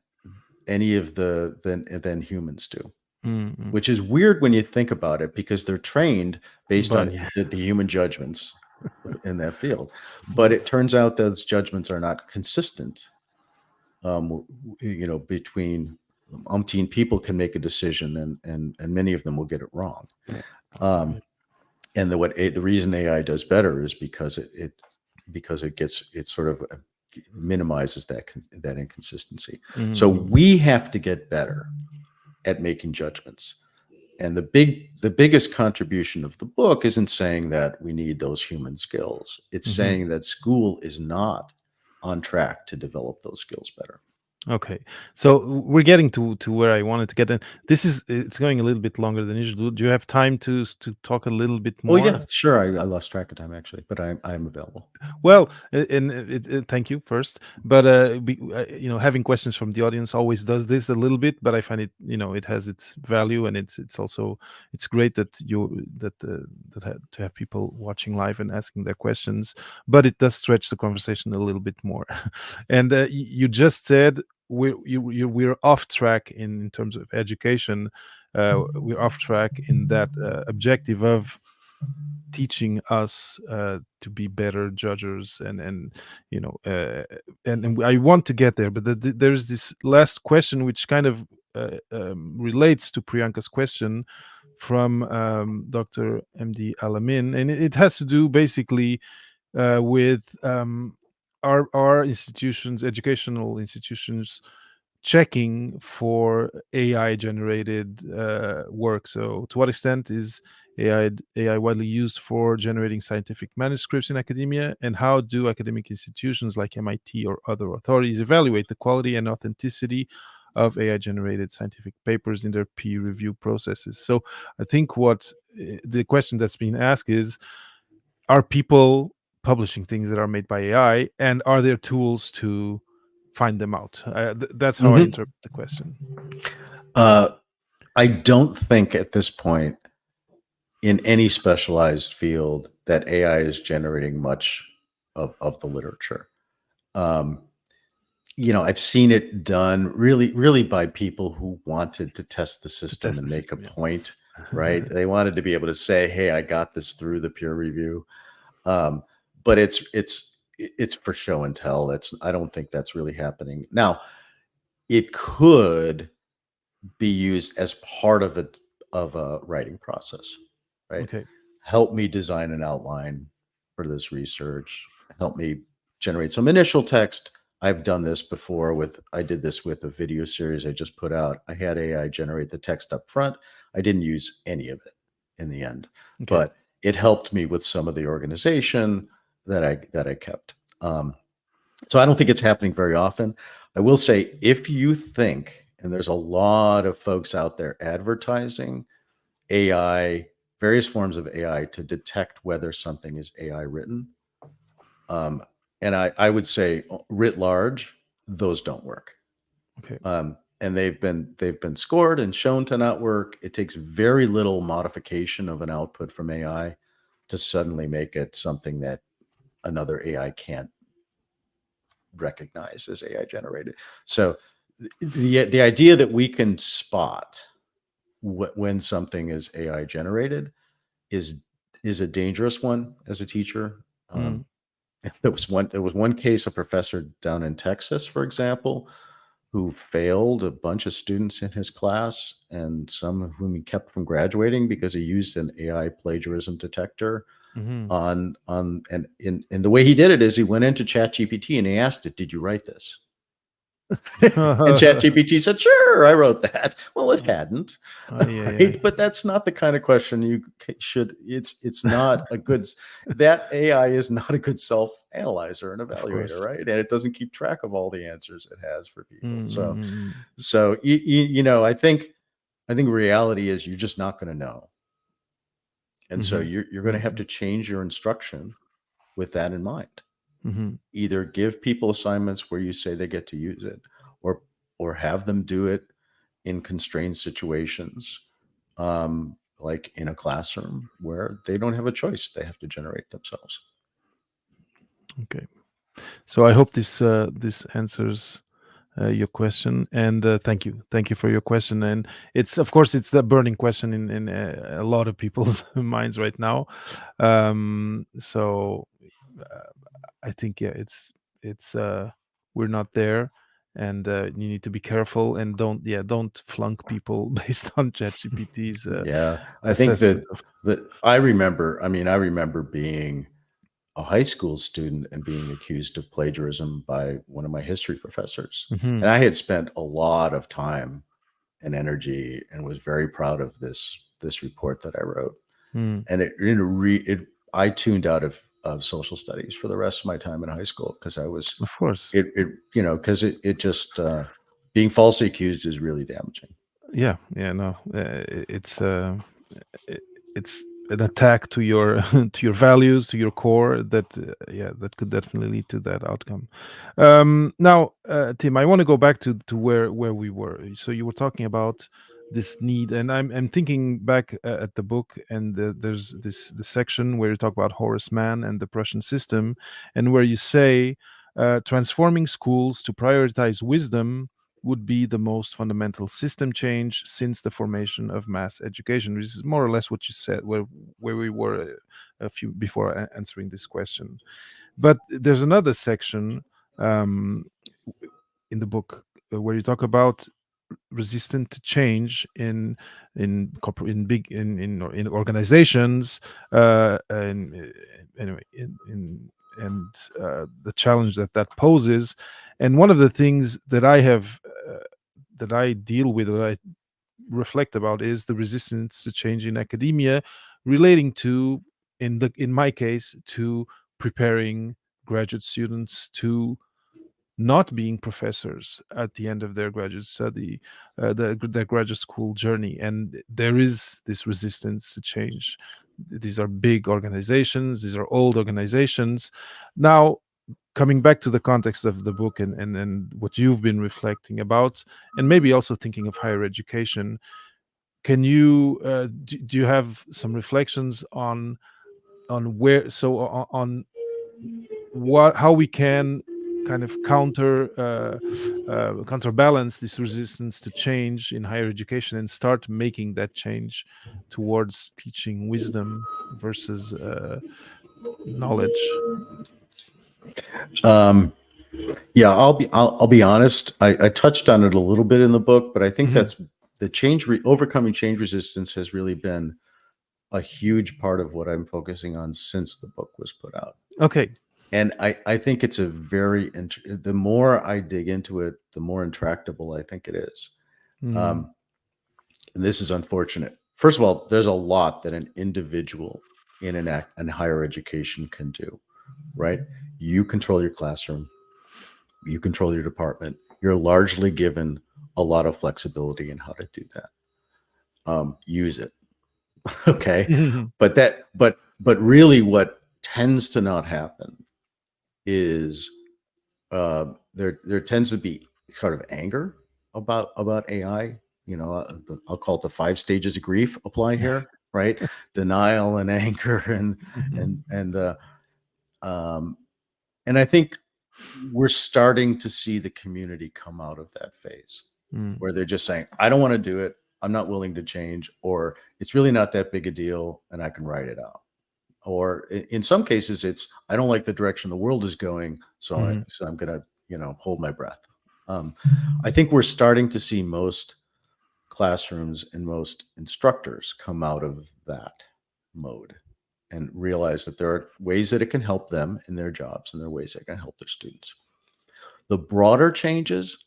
any of than humans do, Mhm. which is weird when you think about it because they're trained based on But the human judgments in that field. But it turns out those judgments are not consistent. Between umpteen people can make a decision, and many of them will get it wrong. Um, and the reason AI does better is because it sort of minimizes that inconsistency. So mhm. we have to get better at making judgments. And the biggest contribution of the book isn't saying that we need those human skills. It's Mhm. saying that school is not on track to develop those skills better. Okay. So we're getting to where I wanted to get in. This is it's going a little bit longer than usual. Do you have time to talk a little bit Oh yeah, more? sure. I lost track of time actually, but I'm available. Well, and thank you first, but having questions from the audience always does this a little bit, but I find it, it has its value, and it's also it's great that to have people watching live and asking their questions, but it does stretch the conversation a little bit more. And you just said we're off track in terms of education. We're off track in that objective of teaching us to be better judges, and you know and I want to get there, but there's this last question which kind of relates to Priyanka's question from Dr. MD Alamin, and it has to do basically with our institutions, educational institutions, checking for AI generated work. So, to what extent is AI widely used for generating scientific manuscripts in academia? And how do academic institutions like MIT or other authorities evaluate the quality and authenticity of AI generated scientific papers in their peer review processes? So, I think what the question that's being asked is, are people publishing things that are made by AI, and are there tools to find them out? That's how I Hmm. interpret the question. Uh, I don't think at this point in any specialized field that AI is generating much of the literature. Um, I've seen it done really, really by people who wanted to test the To system test and the make a system, point, yeah. right? They wanted to be able to say, "Hey, I got this through the peer review." But it's for show and tell. I don't think that's really happening now. it could be used as part of a writing process, right? Okay. Help me design an outline for this research. Help me generate some initial text. I've done this before with I did this with a video series I just put out. I had AI generate the text up front. I didn't use any of it in the end, Okay. but it helped me with some of the organization that I kept. So I don't think it's happening very often. I will say, if you think, and there's a lot of folks out there advertising AI, various forms of AI to detect whether something is AI written. Um, and I would say, writ large, those don't work. Okay. And they've been scored and shown to not work. It takes very little modification of an output from AI to suddenly make it something that another AI can't recognize as AI generated. So the idea that we can spot when something is AI generated is is a dangerous one as a teacher. Mm. There was one case, a professor down in Texas, for example, who failed a bunch of students in his class, and some of whom he kept from graduating because he used an AI plagiarism detector Hmm. on and the way he did it is he went into ChatGPT and he asked it, "Did you write this?" And ChatGPT said, "Sure, I wrote that." Well, it hadn't, Yeah, yeah. right? But that's not the kind of question you should. It's not a good. That AI is not a good self analyzer and Of evaluator, course. right? And it doesn't keep track of all the answers it has for people. So, Mm-mm-mm. so I think reality is you're just not going to know, and so Mm-hmm. you're going to have Mm-hmm. to change your instruction with that in mind. Mm-hmm. Either give people assignments where you say they get to use it, or have them do it in constrained situations, like in a classroom where they don't have a choice, they have to generate themselves. Okay. So I hope this answers your question, and thank you for your question. And it's, of course, it's a burning question in a lot of people's minds right now. So I think, yeah, it's we're not there, and you need to be careful, and don't flunk people based on ChatGPT's Yeah, I think assessments that of. I remember being a high school student and being accused of plagiarism by one of my history professors. And Hmm. I had spent a lot of time and energy and was very proud of this report that I wrote. Mm. And I tuned out of social studies for the rest of my time in high school because I was Of course. because it just being falsely accused is really damaging. Yeah, yeah, no, i- it's an attack to your to your values, to your core. That yeah, that could definitely lead to that outcome. Now, Tim, I want to go back to where we were. So you were talking about this need, and I'm thinking back at the book, and there's this section where you talk about Horace Mann and the Prussian system, and where you say transforming schools to prioritize wisdom would be the most fundamental system change since the formation of mass education. This is more or less what you said, where we were a few before answering this question. But there's another section um, in the book where you talk about resistant to change in big in organizations, and anyway in and the challenge that poses. And one of the things that I have that I deal with, that I reflect about, is the resistance to change in academia, relating to, in my case, to preparing graduate students to not being professors at the end of their graduate study, their graduate school journey. And there is this resistance to change. These are big organizations, these are old organizations. Now, coming back to the context of the book, and what you've been reflecting about, and maybe also thinking of higher education, can you do you have some reflections on where, so on what, how we can kind of counterbalance this resistance to change in higher education and start making that change towards teaching wisdom versus knowledge? Um, Yeah, I'll be honest. I touched on it a little bit in the book, but I think Mhm. that's the overcoming change resistance has really been a huge part of what I'm focusing on since the book was put out. Okay. And I think it's a the more I dig into it, the more intractable I think it is. Mm. Um, and this is unfortunate. First of all, there's a lot that an individual in higher education can do, right? You control your classroom, you control your department. You're largely given a lot of flexibility in how to do that. Use it, okay? But really, what tends to not happen is there tends to be sort of anger about AI. You know, I'll call it the 5 stages of grief apply here, right? Denial and anger Mhm. and and uh, um, and I think we're starting to see the community come out of that phase Mm. where they're just saying, I don't want to do it. I'm not willing to change, or it's really not that big a deal and I can write it out. Or in some cases, it's, I don't like the direction the world is going. Mhm. So I'm going to, hold my breath. Um, I think we're starting to see most classrooms and most instructors come out of that mode and realize that there are ways that it can help them in their jobs and there are ways that can help their students. The broader changes,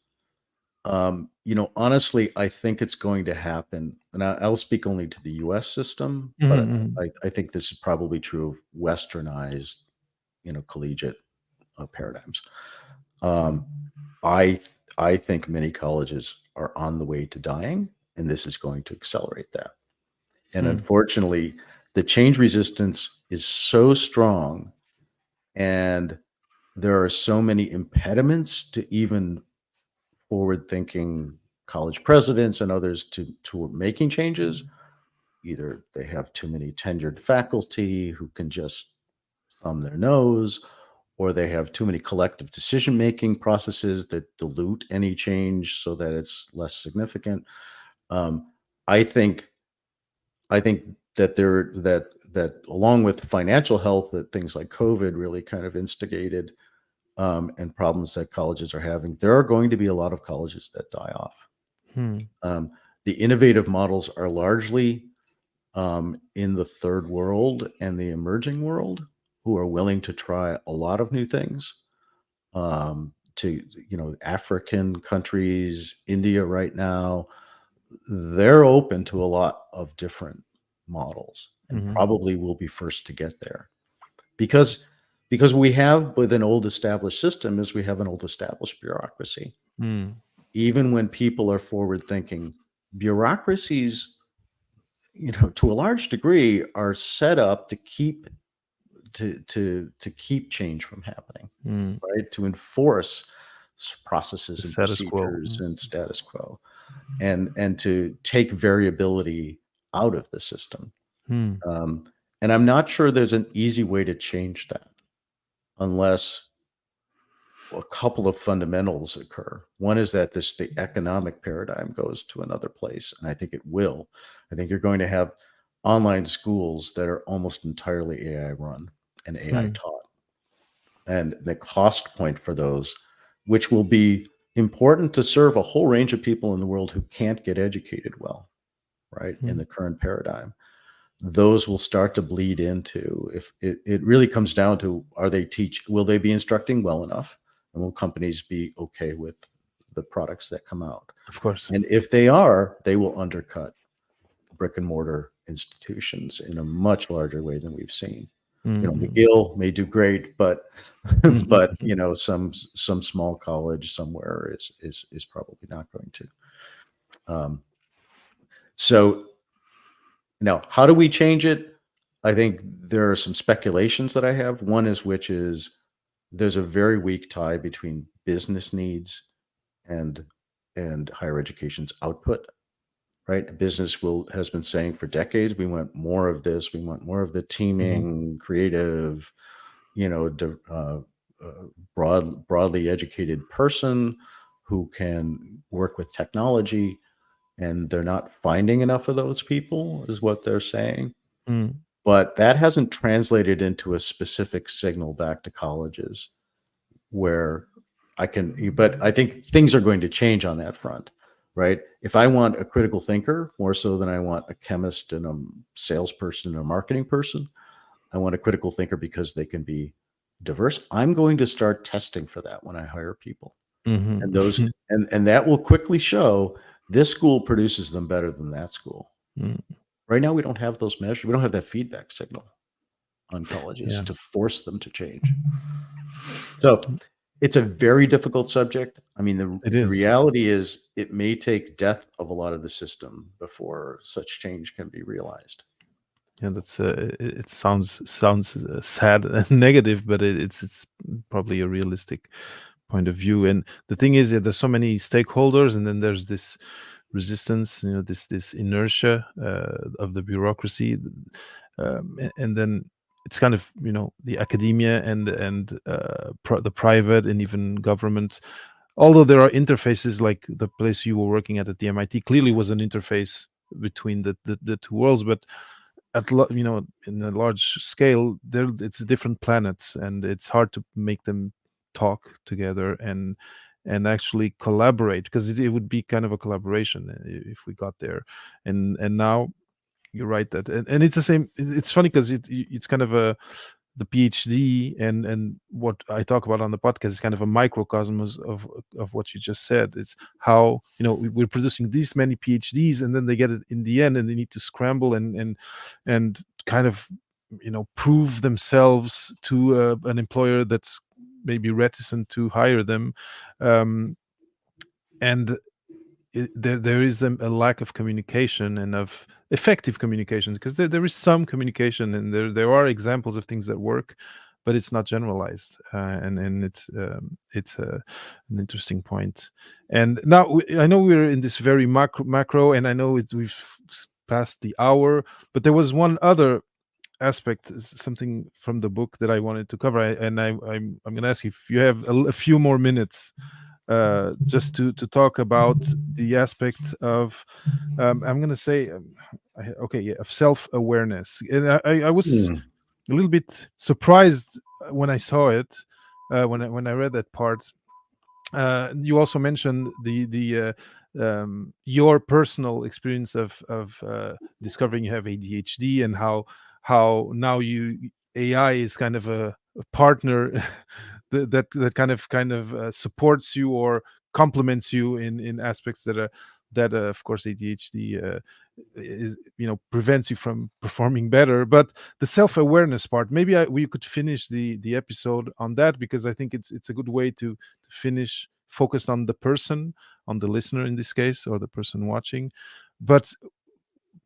honestly, I think it's going to happen, and I'll speak only to the U.S. system, Mhm, but mhm. I think this is probably true of Westernized, collegiate paradigms. Um, I I think many colleges are on the way to dying, and this is going to accelerate that. And Hmm. unfortunately, the change resistance is so strong, and there are so many impediments to even forward-thinking college presidents and others to making changes. Either they have too many tenured faculty who can just thumb their nose, or they have too many collective decision-making processes that dilute any change so that it's less significant. Um, I think I think that along with financial health, that things like COVID really kind of instigated, and problems that colleges are having, there are going to be a lot of colleges that die off. Hmm. Um, the innovative models are largely in the third world and the emerging world, who are willing to try a lot of new things. To African countries, India right now, they're open to a lot of different models, and Mhm. probably will be first to get there because we have with an old established system is we have an old established bureaucracy. Mm. Even when people are forward thinking, bureaucracies, to a large degree, are set up to keep change from happening, Mm. right? To enforce The processes and status quo. procedures Mm. and status quo, and to take variability out of the system. Mm. Um, and I'm not sure there's an easy way to change that unless a couple of fundamentals occur. One is that the economic paradigm goes to another place, and I think it will. I think you're going to have online schools that are almost entirely AI run and AI Hmm. taught, and the cost point for those, which will be important to serve a whole range of people in the world who can't get educated well, right? In Hmm. the current paradigm, those will start to bleed into, if it really comes down to, will they be instructing well enough, and will companies be okay with the products that come out? Of course. And if they are, they will undercut brick and mortar institutions in a much larger way than we've seen. Mm. McGill may do great, but Mhm. some small college somewhere is probably not going to. Um, so Now, how do we change it? I think there are some speculations that I have. One is which is there's a very weak tie between business needs and higher education's output, right? Business will has been saying for decades, we want more of this, we want more of the Mhm. teaming, creative, you know, uh, broadly educated person who can work with technology, and they're not finding enough of those people, is what they're saying. Mm. But that hasn't translated into a specific signal back to colleges where but I think things are going to change on that front, right? If I want a critical thinker more so than I want a chemist and a salesperson and a marketing person, I want a critical thinker because they can be diverse. I'm going to start testing for that when I hire people. Mhm. And those and that will quickly show this school produces them better than that school. Mm, Right now we don't have those measures. We don't have that feedback signal on colleges yeah. to force them to change. So it's a very difficult subject. I mean, It the is. reality is it may take death of a lot of the system before such change can be realized. Yeah, that's it sounds sad and negative, but it's probably a realistic point of view. And the thing is that there's so many stakeholders, and then there's this resistance, this inertia of the bureaucracy, and then it's kind of the academia and the private and even government. Although there are interfaces, like the place you were working at the MIT clearly was an interface between the two worlds, but in a large scale, there it's different planets, and it's hard to make them talk together and actually collaborate, because it would be kind of a collaboration if we got there. And now you're right that, and it's the same. It's funny because it's kind of a the PhD and what I talk about on the podcast is kind of a microcosm of what you just said. It's how we're producing these many PhDs, and then they get it in the end, and they need to scramble and kind of prove themselves to an employer that's maybe reticent to hire them, um, and there is a lack of communication and of effective communication, because there is some communication, and there are examples of things that work, but it's not generalized, and it's an interesting point. And now I know we're in this very macro, and I know we've passed the hour, but there was one other aspect, something from the book that I wanted to cover. I'm going to ask if you have a few more minutes, just to talk about the aspect of, I'm going to say, okay, yeah, of self awareness. And I was Hmm. a little bit surprised when I saw it, when I read that part. You also mentioned the your personal experience of discovering you have ADHD, and how now you AI is kind of a partner that kind of supports you or complements you in aspects that of course ADHD is prevents you from performing better. But the self-awareness part, maybe we could finish the episode on that, because I think it's a good way to finish focused on the person, on the listener in this case, or the person watching. But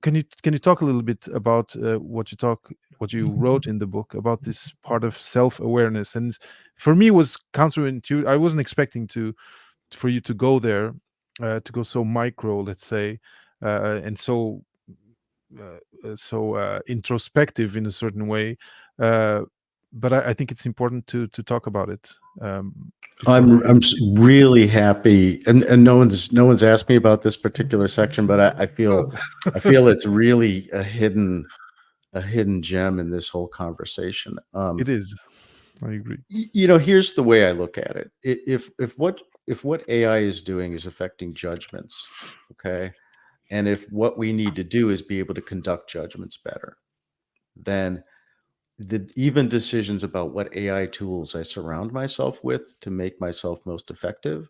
can you talk a little bit about what you wrote in the book about this part of self-awareness? And for me, it was counterintuitive. I wasn't expecting for you to go there, to go so micro, let's say, and so introspective in a certain way. Uh, but I think it's important to talk about it, before. Really happy, and no one's asked me about this particular section, but Oh. I feel it's really a hidden gem in this whole conversation. It is. I agree. Here's the way I look at it. If what AI is doing is affecting judgments, okay, and if what we need to do is be able to conduct judgments better, then even decisions about what AI tools I surround myself with to make myself most effective,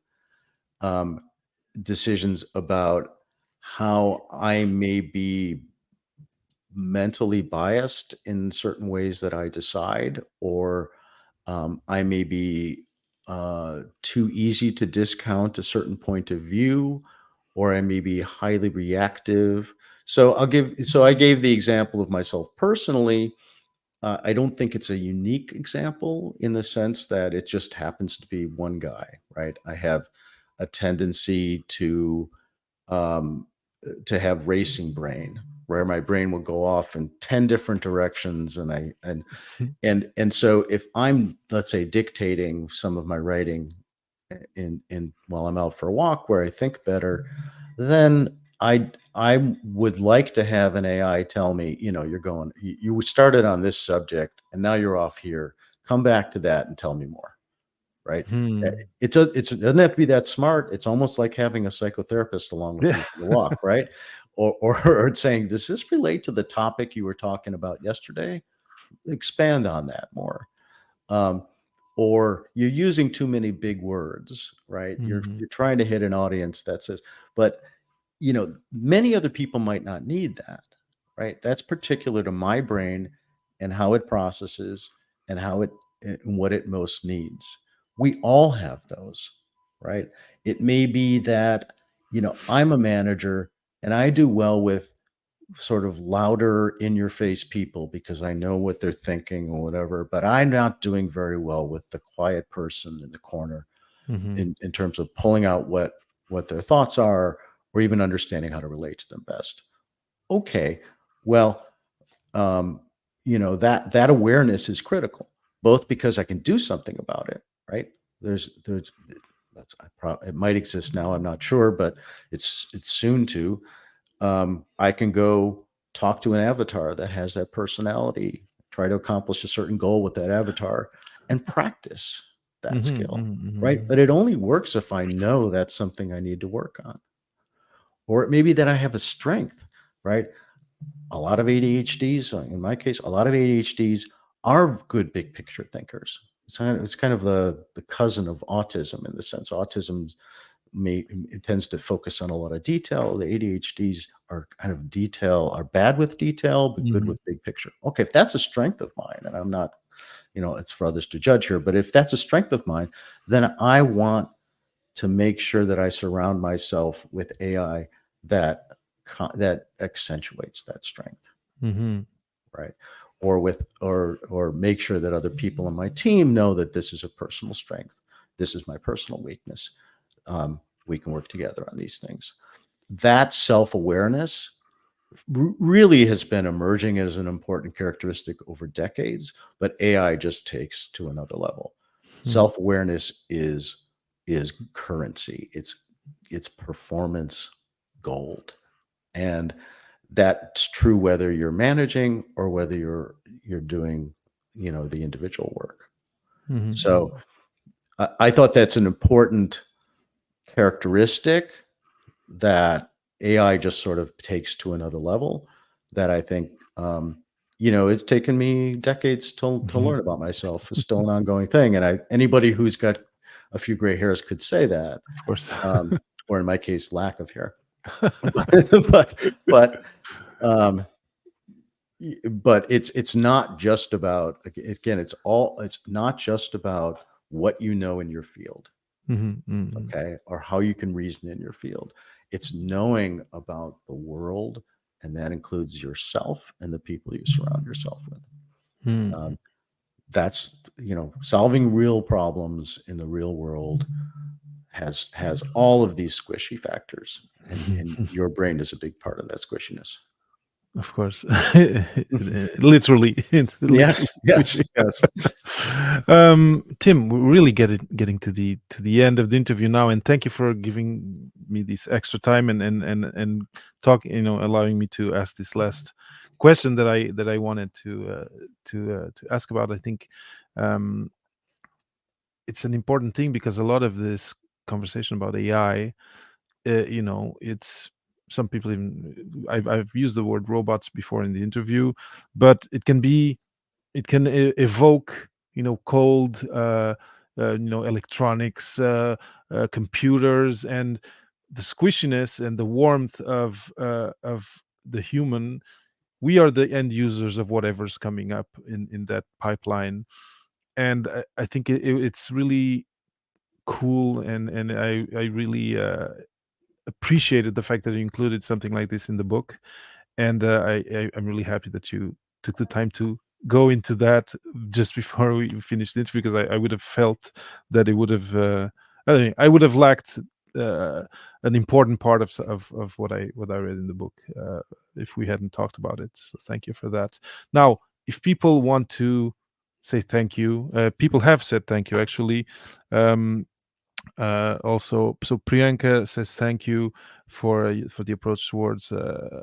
um, decisions about how I may be mentally biased in certain ways that I decide, or I may be too easy to discount a certain point of view, or I may be highly reactive. So I gave the example of myself personally. I don't think it's a unique example in the sense that it just happens to be one guy, right? I have a tendency um, to have racing brain, where my brain will go off in 10 different directions, and so if I'm, let's say, dictating some of my writing in while I'm out for a walk where I think better, then I would like to have an AI tell me, you started on this subject and now you're off here. Come back to that and tell me more, right? Hmm. It doesn't have to be that smart. It's almost like having a psychotherapist along with Yeah. you for the walk, right? Or it's saying, does this relate to the topic you were talking about yesterday? Expand on that more. Um, or you're using too many big words, right? Mhm. You're trying to hit an audience that says, but many other people might not need that, right? That's particular to my brain and how it processes and and what it most needs. We all have those, right? It may be that, I'm a manager and I do well with sort of louder in your face people because I know what they're thinking or whatever, but I'm not doing very well with the quiet person in the corner Mhm. in terms of pulling out what their thoughts are or even understanding how to relate to them best. Okay, well, um, that awareness is critical, both because I can do something about it, right? There's it might exist now, I'm not sure, but it's soon to. I can go talk to an avatar that has that personality, try to accomplish a certain goal with that avatar, and practice that Mhm, skill, mhm, mhm, right? mhm. But it only works if I know that's something I need to work on, or it may be that I have a strength, right? A lot of ADHDs, in my case, a lot of ADHDs are good big picture thinkers. It's kind of the cousin of autism in the sense autism it tends to focus on a lot of detail. The ADHDs are bad with detail, but good Mhm, with big picture. Okay, if that's a strength of mine, and I'm not, it's for others to judge here, but if that's a strength of mine, then I want to make sure that I surround myself with AI that that accentuates that strength, mhm, right? Or make sure that other people on my team know that this is a personal strength. This is my personal weakness. We can work together on these things. That self-awareness really has been emerging as an important characteristic over decades, but AI just takes to another level. mhm, Self-awareness is currency. It's performance gold. And that's true whether you're managing or whether you're doing, the individual work. mhm, So I thought that's an important characteristic that AI just sort of takes to another level that I think, it's taken me decades to mhm. learn about myself. It's still an ongoing thing. And anybody who's got a few gray hairs could say that, Of course. um, or in my case, lack of hair. but, but, um, but it's not just about, again, it's not just about what you know in your field, Mhm, mhm, okay, or how you can reason in your field. It's knowing about the world, and that includes yourself and the people you surround yourself with. mhm, Um, that's solving real problems in the real world has all of these squishy factors, and mhm. your brain is a big part of that squishiness. Of course. Literally, it's literally Yes, yes, squishy. yes. Tim, we're really getting to the end of the interview now, and thank you for giving me this extra time and talk, allowing me to ask this last question that I wanted to ask about. I think um, it's an important thing because a lot of this conversation about AI, it's some people even I've used the word robots before in the interview, but it can evoke cold electronics, computers, and the squishiness and the warmth of the human. We are the end users of whatever's coming up in that pipeline, and I think it's really cool, and I really appreciated the fact that you included something like this in the book, and I'm really happy that you took the time to go into that just before we finished the interview, because I would have felt that it would have I don't know, I would have lacked uh, an important part of what I read in the book if we hadn't talked about it. So thank you for that. Now, if people want to say thank you, people have said thank you actually. Um, Also, so Priyanka says thank you for the approach towards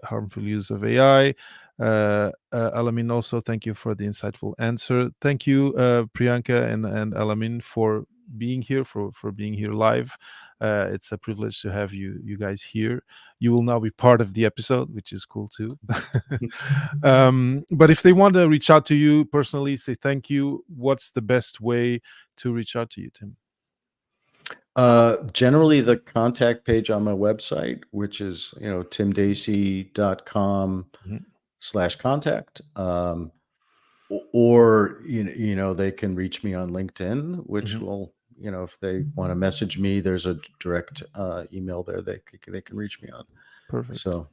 harmful use of AI. Alamin, also thank you for the insightful answer. Thank you, Priyanka and Alamin, for being here, for being here live. It's a privilege to have you guys here. You will now be part of the episode, which is cool too. But if they want to reach out to you personally, say thank you, what's the best way to reach out to you, Tim? Generally the contact page on my website, which is, Mhm, timdacey.com/contact. Or, they can reach me on LinkedIn, which mhm, will, if they want to message me, there's a direct email there they can reach me on. perfect. So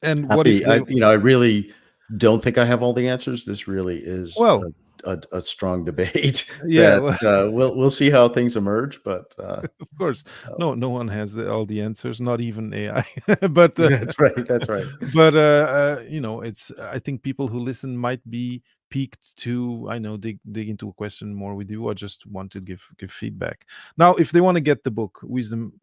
And what if happy. they? I really don't think I have all the answers. This really is Well, a strong debate yeah. that we'll see how things emerge. But Of course, uh, no one has all the answers, not even AI. but that's right. That's right. it's, I think people who listen might be piqued to, I know, dig into a question more with you, or just want to give feedback. Now, if they want to get the book, Wisdom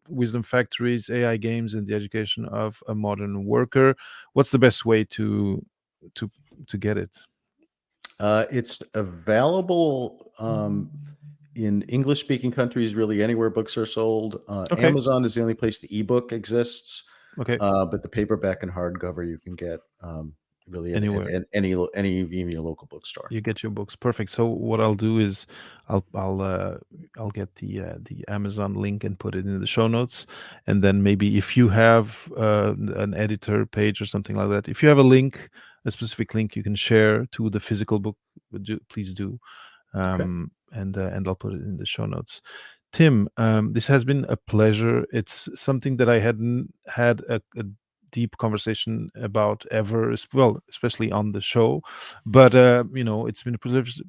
Factories, AI Games, and the Education of a Modern Worker, what's the best way to to get it? It's available in English speaking countries, really anywhere books are sold. Okay, Amazon is the only place the ebook exists, okay, but the paperback and hardcover you can get really anywhere. at even your local bookstore. You get your books, perfect. So what I'll do is i'll i'll uh, I'll get the Amazon link and put it in the show notes. And then maybe if you have an editor page or something like that, if you have a link, a specific link you can share to the physical book, please do. Okay. And I'll put it in the show notes. Tim, this has been a pleasure. It's something that I hadn't had a deep conversation about ever, well, especially on the show. But it's been a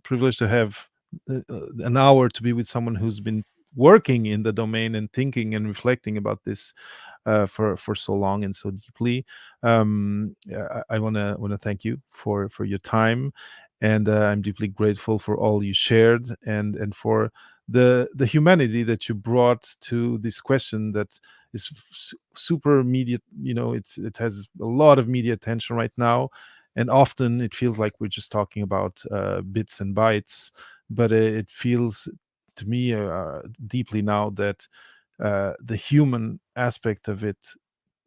privilege to have an hour to be with someone who's been working in the domain and thinking and reflecting about this for so long and so deeply. I want to thank you for your time, and I'm deeply grateful for all you shared, and for the humanity that you brought to this question that is super media. It has a lot of media attention right now, and often it feels like we're just talking about bits and bytes, but it feels to me deeply now that the human aspect of it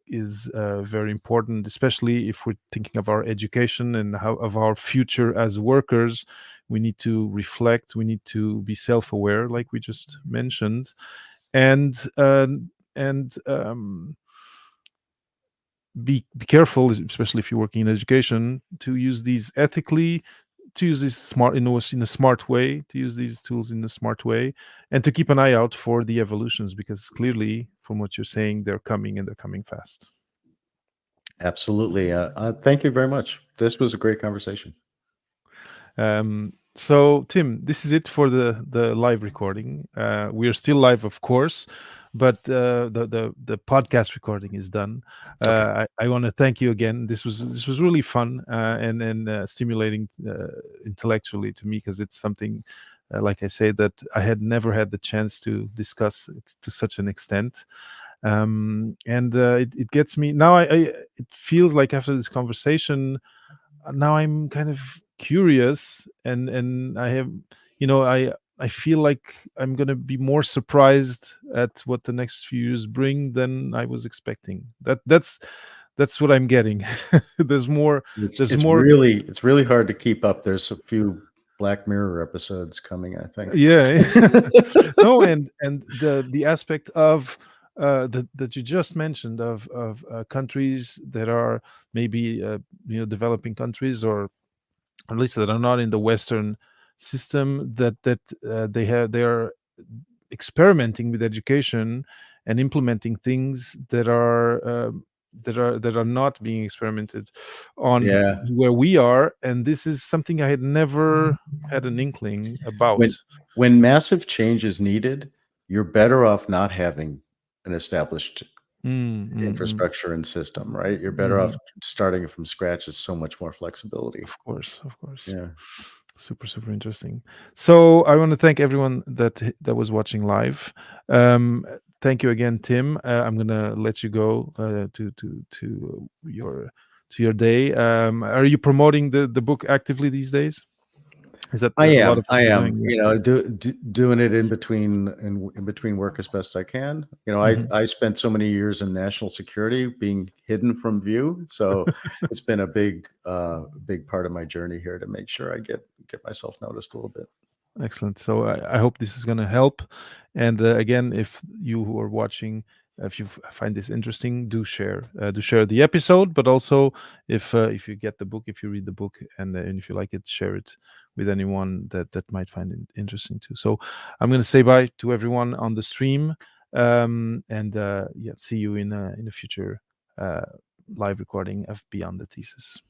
is very important, especially if we're thinking of our education and how of our future as workers. We need to reflect. We need to be self-aware, like we just mentioned, and be careful, especially if you're working in education, to use these ethically, to use this smart in a smart way, to use these tools in a smart way, and to keep an eye out for the evolutions, because clearly, from what you're saying, they're coming, and they're coming fast. Absolutely. Thank you very much. This was a great conversation. So, Tim, this is it for the live recording. We are still live, of course, but the podcast recording is done. Okay. I want to thank you again. This was really fun and stimulating intellectually to me, because it's something, like I say, that I had never had the chance to discuss it to such an extent. And it gets me now. It feels like after this conversation, now I'm kind of curious, and I have, I feel like I'm gonna be more surprised at what the next few years bring than I was expecting. That's what I'm getting. there's more It's there's it's more really it's really hard to keep up. There's a few Black Mirror episodes coming, I think. Yeah. No, and the aspect of that you just mentioned, of countries that are maybe developing countries, or at least that are not in the Western system, that they are experimenting with education and implementing things that are not being experimented on Yeah. where we are, and this is something I had never had an inkling about. When when massive change is needed, you're better off not having an established Mm, mm, mm. infrastructure and system, right? You're better off Mhm. starting it from scratch. Is so much more flexibility. Of course, of course. Yeah. Super, super interesting. So I want to thank everyone that was watching live. Thank you again, Tim. I'm gonna let you go your day. Are you promoting the book actively these days? Is that I a lot am. of what I you're am. doing? Yeah. Doing it in between work as best I can. Mhm. I spent so many years in national security, being hidden from view. So it's been a big part of my journey here to make sure I get myself noticed a little bit. Excellent. So I hope this is going to help. And again, if you who are watching, if you find this interesting, do share the episode. But also, if you get the book, if you read the book, and if you like it, share it with anyone that might find it interesting too. So I'm going to say bye to everyone on the stream, and yeah, see you in a future uh, live recording of Beyond the Thesis.